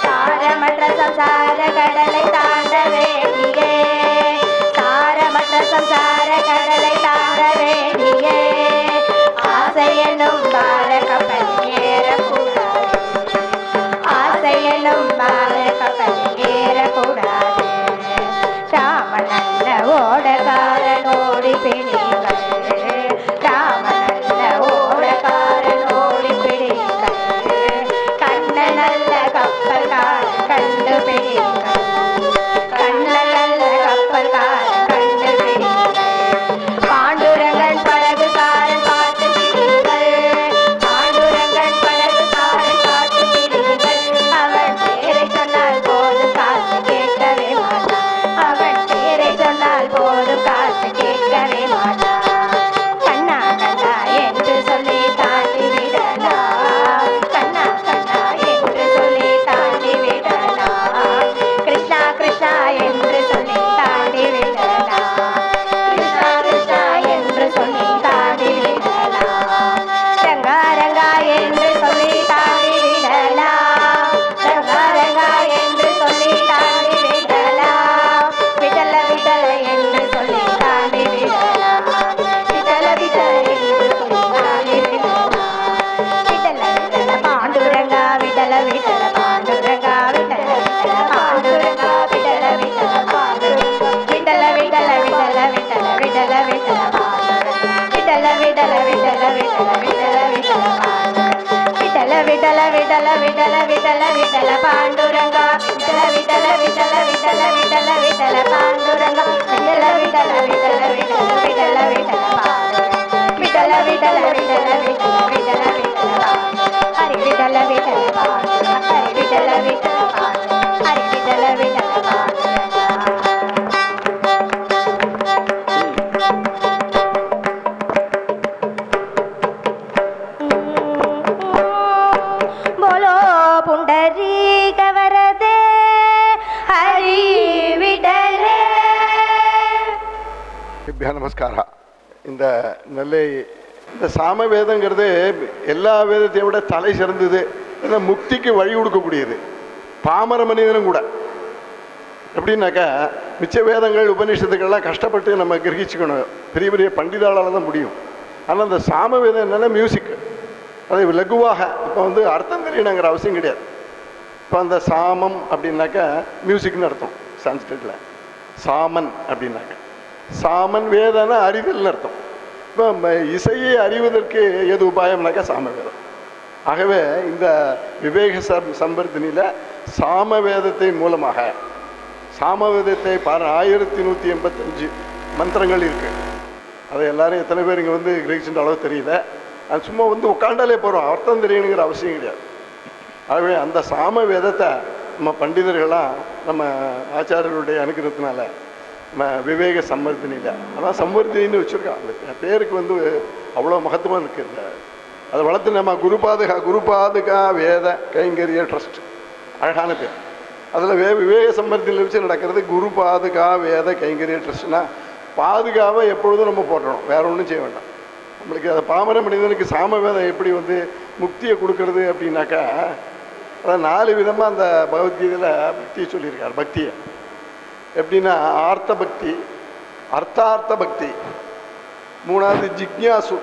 சாரமற்ற சம்சார கடலை தாண்ட வேண்டியே சாரமற்ற சம்சார கடலை தாண்ட வேண்டியே ஆசையனும் பார கப்பல் ஏறக்கூடாது ஆசையனும் பார கப்பல் ஏறக்கூடாது ராமனல்ல ஓடக்காரன் ஓடி பிடிங்கள் ராமனல்ல ஓடக்காரன் ஓடி பிடிங்கள் கண்ணனல்ல கப்பல் காரன் கண்டு பிடிங்கள் கண்ணனல்ல கப்பல் காரன் கண்டு பிடிங்கள் பாண்டுரங்கன் படகுக்காரன் பார்த்து பிடிங்கள் பாண்டுரங்கன் படகுக்காரன் பார்த்து பிடிங்கள் அவன் பேரை சொன்னால் போதும் காசு கேட்கவே மாட்டான் அவன் பேரை சொன்னால் போதும் காசு கேட்கவே மாட்டான் கண்ணா கண்ணா என்று சொல்லி தாண்டி விடலாம் கண்ணா கண்ணா என்று சொல்லி தாண்டி விடலாம் கிருஷ்ணா கிருஷ்ணா என்று சொல்லி தாண்டி விடலாம் கிருஷ்ணா கிருஷ்ணா என்று சொல்லி தாண்டி விடலாம் ரங்கா ரங்கா என்று சொல்லி தாண்டி விடலாம் ரங்கா ரங்கா என்று சொல்லி தாண்டி விடலாம் விடல விடல என்று சொல்லி தாண்டி விடலாம் விடல விடல என்று சொல்லி தாண்டி விடலாம் விடல விடல பாண்டுரங்கா விடல விடல பாண்டுரங்கா விடல விடல பாண்டுரங்கா விடல விடல பாண்டுரங்கா விடல விடல விடல விடல விடல விடல பாண்டுரங்கா விடல விடல விடல விடல விடல விடல பாண்டுரங்கா விடல விடல விடல விடல விடல பாண்டுரங்கா விடல விடல விடல விடல விடல விடல பாண்டுரங்கா விடல விடல விடல விடல விடல விடல பாண்டுரங்கா விடல விடல விடல விடல விடல விடல ஹரி விடல விடல பாண்டுரங்கா ஹரி விடல விடல பாண்டுரங்கா ஹரி விடல விடல பாண்டுரங்கா बोलो पुंडरीक वरदे हरि विठले நமஸ்கார. இந்த நெல்லை இந்த சாம வேதங்கிறது எல்லா வேதத்தையும் விட தலை சிறந்தது. ஏன்னா முக்திக்கு வழி கொடுக்கக்கூடியது. பாமர மனிதனும் கூட எப்படின்னாக்கா மிச்ச வேதங்கள் உபநிஷத்துக்கள்லாம் கஷ்டப்பட்டு நம்ம கிரகிச்சுக்கணும். பெரிய பெரிய பண்டிதாளால் தான் முடியும். ஆனால் அந்த சாம வேதம் என்னென்னா மியூசிக். அதை லகுவாக இப்போ வந்து அர்த்தம் தெரியணுங்கிற அவசியம் கிடையாது. இப்போ அந்த சாமம் அப்படின்னாக்கா மியூசிக்னு அர்த்தம் சான்ஸ்கிரிட்டில். சாமன் அப்படின்னாக்கா சாமன் வேதனா அறிதல்னு அர்த்தம். இப்போ இசையை அறிவதற்கு எது உபாயம்னாக்கா சாம வேதம். ஆகவே இந்த விவேக சம்பர்த்தினியில் சாம வேதத்தை மூலமாக சாமவேதத்தை 1185 மந்திரங்கள் இருக்குது. அதை எல்லாரும் எத்தனை பேர் இங்கே வந்து கிரகிச்சுன்ற அளவு தெரியல. அது சும்மா வந்து உட்காண்டாலே போகிறோம், அர்த்தம் தெரியணுங்கிற அவசியம் கிடையாது. ஆகவே அந்த சாம வேதத்தை நம்ம பண்டிதர்கள்லாம் நம்ம ஆச்சாரியர்களுடைய அனுகிரகத்தினால நம்ம விவேக சம்பர்த்தினியில் அதான் சம்பர்த்தினின்னு வச்சுருக்கான். அந்த பேருக்கு வந்து அவ்வளோ மகத்துவம் இருக்குது. அதை வளர்த்து நம்ம குருபாதுகா வேத கைங்கரிய ட்ரஸ்ட் அழகான பேர். அதில் விவேக சம்பர்த்தினியில் வச்சு நடக்கிறது குருபாதுகா வேத கைங்கரிய ட்ரஸ்ட்னா பாதுகாவை எப்பொழுதும் நம்ம போட்டுறோம், வேற ஒன்றும் செய்ய வேண்டாம். நம்மளுக்கு அதை பாமர மனிதனுக்கு சாம வேதம் எப்படி வந்து முக்தியை கொடுக்கறது அப்படின்னாக்கா அதை 4 விதமாக அந்த பகவத்கீதையில் பக்தியை சொல்லியிருக்கார். பக்தியை எப்படின்னா ஆர்த்த பக்தி, அர்த்தார்த்த பக்தி, 3வது ஜிக்ஞாசு,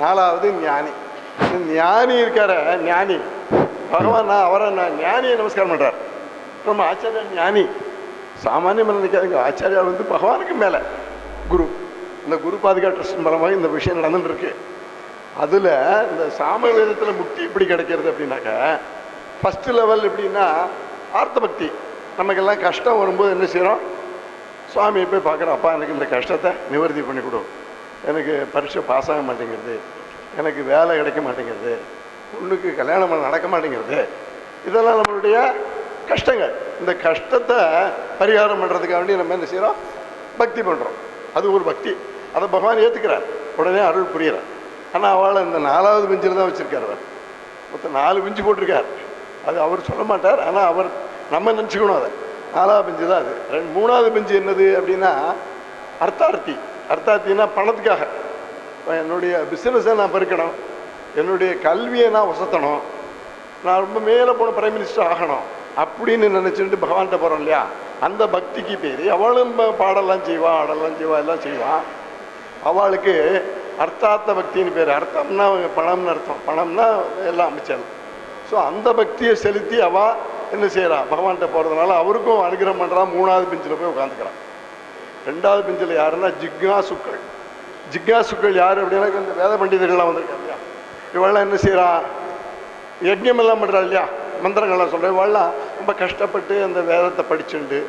4வது ஞானி. ஞானி இருக்கார ஞானி பகவான் அவரை ஞானியை நமஸ்காரம் பண்ணுறார். நம்ம ஆச்சாரியர் ஞானி சாமானிய நினைக்காதுங்க. ஆச்சாரியார் வந்து பகவானுக்கு மேலே குரு. இந்த குரு பாதுகா ட்ரஸ்ட் மூலமாக இந்த விஷயம் நடந்துட்டுருக்கு. அதில் இந்த சாம வேதத்தில் முக்தி எப்படி கிடைக்கிறது அப்படின்னாக்கா ஃபஸ்ட்டு லெவல் எப்படின்னா ஆர்த்த பக்தி. நமக்கெல்லாம் கஷ்டம் வரும்போது என்ன செய்கிறோம், சுவாமியை போய் பார்க்குறோம். அப்பா எனக்கு இந்த கஷ்டத்தை நிவர்த்தி பண்ணி கொடு, எனக்கு பரீட்சை பாஸ் ஆக மாட்டேங்கிறது, எனக்கு வேலை கிடைக்க மாட்டேங்கிறது, பொண்ணுக்கு கல்யாணம் நடக்க மாட்டேங்கிறது, இதெல்லாம் நம்மளுடைய கஷ்டங்கள். இந்த கஷ்டத்தை பரிகாரம் பண்ணுறதுக்காக வேண்டி நம்ம என்ன செய்கிறோம், பக்தி பண்ணுறோம். அது ஒரு பக்தி. அதை பகவான் ஏற்றுக்கிறார், உடனே அருள் புரிகிறார். ஆனால் அவளை இந்த 4வது பெஞ்சில் தான் வச்சுருக்கார். அவர் மொத்தம் 4 பெஞ்சு போட்டிருக்கார். அது அவர் சொல்ல மாட்டார், ஆனால் அவர் நம்ம நினச்சிக்கணும். அதை 4ஆவது பெஞ்சு தான் அது. 3ஆவது பெஞ்சு என்னது அப்படின்னா அர்த்தார்த்தி. அர்த்தார்த்தின்னா பணத்துக்காக. இப்போ என்னுடைய பிஸ்னஸை நான் பெருக்கணும், என்னுடைய கல்வியை நான் வசத்தணும், நான் ரொம்ப மேலே போன பிரைம் மினிஸ்டர் ஆகணும் அப்படின்னு நினச்சிட்டு பகவான்கிட்ட போகிறோம் இல்லையா, அந்த பக்திக்கு பேர். அவளும் பாடலாம் செய்வான், ஆடலாம் செய்வான், எல்லாம் செய்வான். அவளுக்கு அர்த்தார்த்த பக்தின்னு பேர். அர்த்தம்னா பணம்னு அர்த்தம், பணம்னா எல்லாம் அமைச்சல். ஸோ அந்த பக்தியை செலுத்தி அவள் என்ன செய்கிறான், பகவான்கிட்ட போகிறதுனால அவருக்கும் அனுகிரகம் பண்ணுறான். 3ஆவது பெஞ்சில் போய் உட்காந்துக்கிறான். 2ஆவது பெஞ்சில் யாருன்னா ஜிக்னாசுக்கள். ஜிக்னாசுக்கள் யார் அப்படின்னா இந்த வேத பண்டிதர்கள்லாம் வந்திருக்காங்க இல்லையா, இவெல்லாம் என்ன செய்கிறான், யஜ்ஞமெல்லாம் பண்ணுறா இல்லையா, மந்திரங்கள்லாம் சொல்கிறேன். இவெல்லாம் ரொம்ப கஷ்டப்பட்டு அந்த வேதத்தை படிச்சுண்டு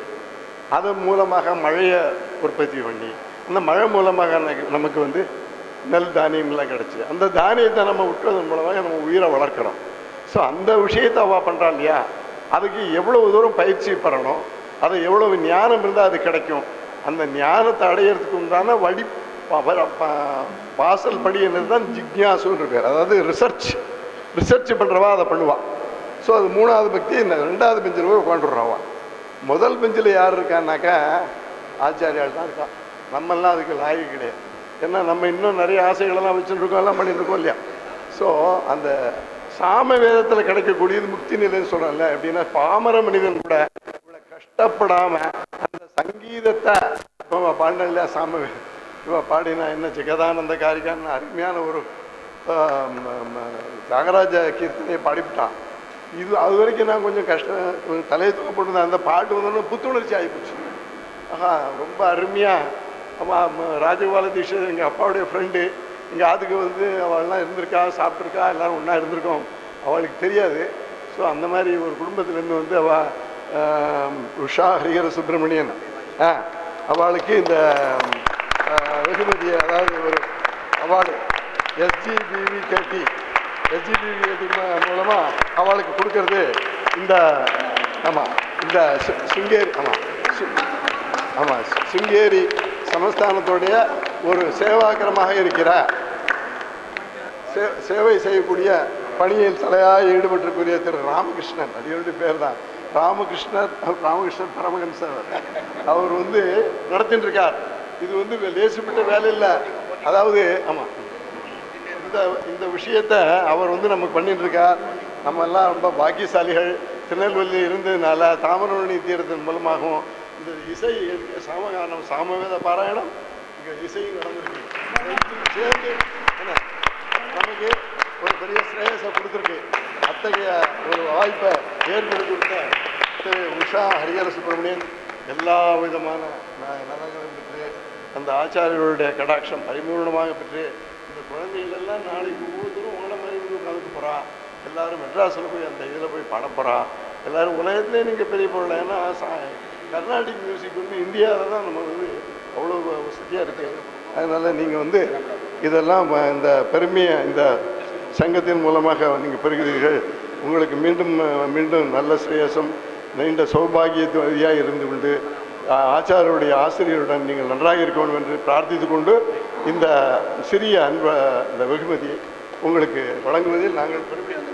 அதன் மூலமாக மழையை உற்பத்தி பண்ணி அந்த மழை மூலமாக நமக்கு வந்து நெல் தானியங்கள்லாம் கிடச்சி அந்த தானியத்தை நம்ம விட்டுறதன் மூலமாக நம்ம உயிரை வளர்க்குறோம். ஸோ அந்த விஷயத்தை அவள் பண்ணுறா இல்லையா, அதுக்கு எவ்வளவு தூரம் பயிற்சி பெறணும், அதை எவ்வளவு ஞானம் இருந்தால் அது கிடைக்கும். அந்த ஞானத்தை அடையிறதுக்கு உண்டான வழி வாசல் படி என்னது தான் ஜிக்ஞாசுன்னு இருக்கார். அதாவது ரிசர்ச் பண்ணுறவா அதை பண்ணுவாள். ஸோ அது 3ஆவது பக்தி. இந்த 2ஆவது பெஞ்சில் போய் உட்காந்துடுறவா. முதல் பெஞ்சில் யார் இருக்கான்னாக்கா ஆச்சாரியால் தான் இருக்கான். நம்மெல்லாம் அதுக்கு லாயக்கு கிடையாது. ஏன்னா நம்ம இன்னும் நிறைய ஆசைகளெல்லாம் வச்சுட்டு இருக்கோம், எல்லாம் பண்ணிட்டு இருக்கோம் இல்லையா. ஸோ அந்த சாம வேதத்தில் கிடைக்கக்கூடியது முக்தி நிலைன்னு சொல்கிறோம்ல. எப்படின்னா பாமர மனிதன் கூட இவ்வளோ கஷ்டப்படாமல் அந்த சங்கீதத்தை இப்போ பாடின இல்லையா, சாம வேதம் இவன் பாடினா என்ன ஜெகதானந்த காரிகான்னு அருமையான ஒரு தியாகராஜ கீர்த்தனையை பாடிவிட்டான். இது அது வரைக்கும் நான் கொஞ்சம் கஷ்டம் தலையை தூக்கப்பட்டிருந்தேன். அந்த பாட்டு வந்தோன்னு புத்துணர்ச்சி ஆகிப்போச்சு. ஆஹா ரொம்ப அருமையாக. அவன் ராஜகோபால தீட்சிதர் எங்கள் அப்பாவுடைய ஃப்ரெண்டு. எங்கள் ஆத்துக்கு வந்து அவள்லாம் இருந்திருக்கா, சாப்பிட்ருக்கா, எல்லோரும் ஒன்றா இருந்திருக்கோம். அவளுக்கு தெரியாது. ஸோ அந்த மாதிரி ஒரு குடும்பத்திலேருந்து வந்து அவள் உஷா ஹரிஹர சுப்பிரமணியன் அவளுக்கு இந்த வெகுமதி, அதாவது ஒரு அவார்டு எஸ்ஜிபிவி மூலமாக அவளுக்கு கொடுக்கறது இந்த இந்த சிங்கேரி சமஸ்தானத்துடைய ஒரு சேவாக்கிரமாக இருக்கிற சேவை செய்யக்கூடிய பணியில் தலையாக ஈடுபட்டிருக்கூடிய திரு ராமகிருஷ்ணன், அடியோடைய பேர் தான் ராமகிருஷ்ணன் பரமஹம்சர். அவர் வந்து நடத்திட்டு இருக்கார். இது வந்து லேசுப்பட்ட வேலை இல்லை. அதாவது இந்த விஷயத்தை அவர் வந்து நமக்கு பண்ணிட்டு இருக்கார். நம்ம எல்லாம் ரொம்ப பாக்கியசாலிகள். திருநெல்வேலியில் இருந்ததுனால தாமிரபரணி தீரத்தின் மூலமாகவும் இந்த இசை சாமகானம் சாமவேத பாராயணம் இங்கே இசையும் நடந்திருக்கு. சேர்ந்து என்ன நமக்கு ஒரு பெரிய ஸ்ரேயஸை கொடுத்துருக்கு. அத்தகைய ஒரு வாய்ப்பை ஏற்படுத்தி கொடுத்த திரு உஷா ஹரிஹர சுப்பிரமணியன் எல்லா விதமான நலன்களும் பெற்று அந்த ஆச்சாரியர்களுடைய கடாட்சம் பரிபூர்ணமாக பெற்று இந்த குழந்தைகள் எல்லாம் நாளைக்கு ஒவ்வொருத்தரும் உங்களை மாதிரி உட்காந்துக்கு போகிறா. எல்லோரும் மெட்ராஸில் போய் அந்த இதில் போய் பாட போகிறா. எல்லோரும் உலகத்துலேயே நீங்கள் பெரிய பொருள். ஏன்னா கர்நாடிக் மியூசிக் வந்து இந்தியாவில் தான் நம்ம வந்து அவ்வளோ வசதியாக இருக்குது. அதனால் நீங்கள் வந்து இதெல்லாம் இந்த பெருமையை இந்த சங்கத்தின் மூலமாக நீங்கள் பெறுகிறீர்கள். உங்களுக்கு மீண்டும் மீண்டும் நல்ல ஸ்ரேயசம் நீண்ட சௌபாகியமாக இருந்து கொண்டு ஆச்சாரியருடைய ஆசிரியருடன் நீங்கள் நன்றாக இருக்கணும் என்று பிரார்த்தித்து கொண்டு இந்த சிறிய இந்த வெகுமதியை உங்களுக்கு வழங்குவதில் நாங்கள் பெருமையாக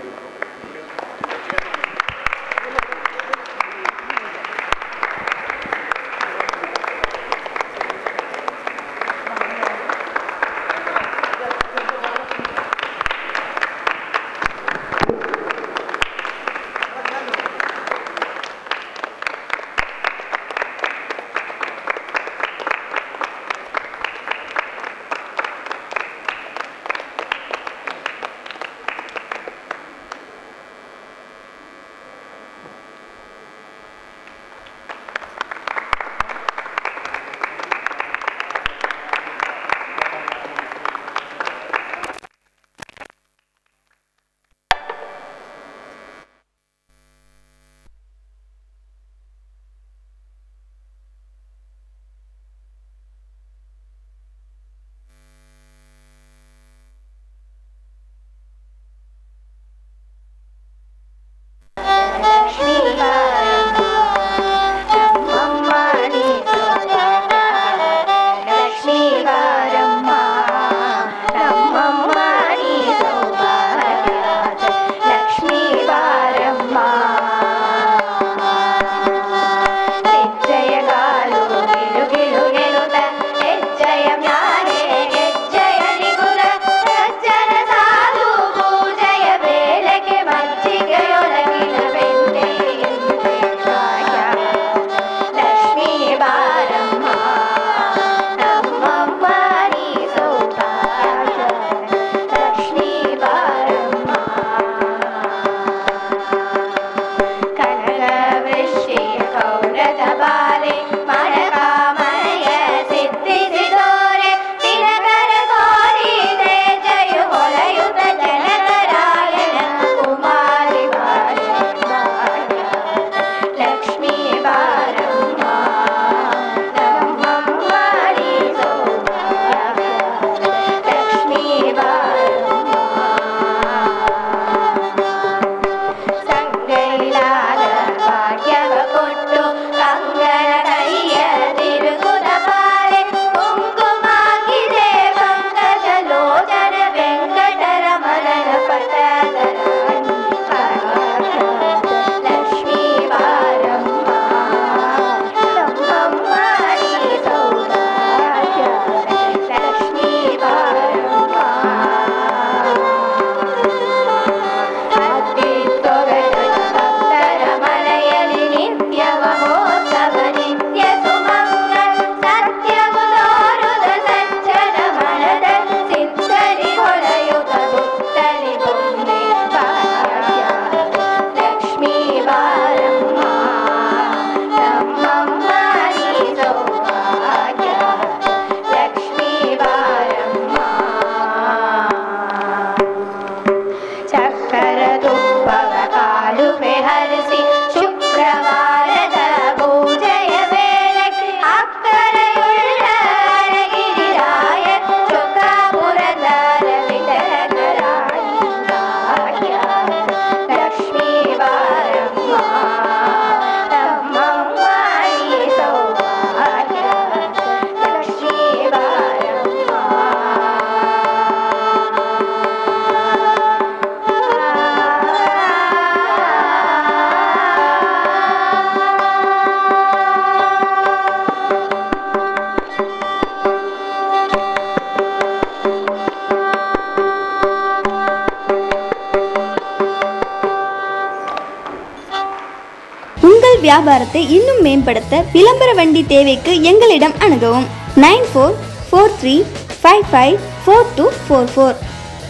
உங்கள் வியாபாரத்தை இன்னும் மேம்படுத்த விளம்பர வண்டி தேவைக்கு எங்களிடம் அணுகவும். 9443554244.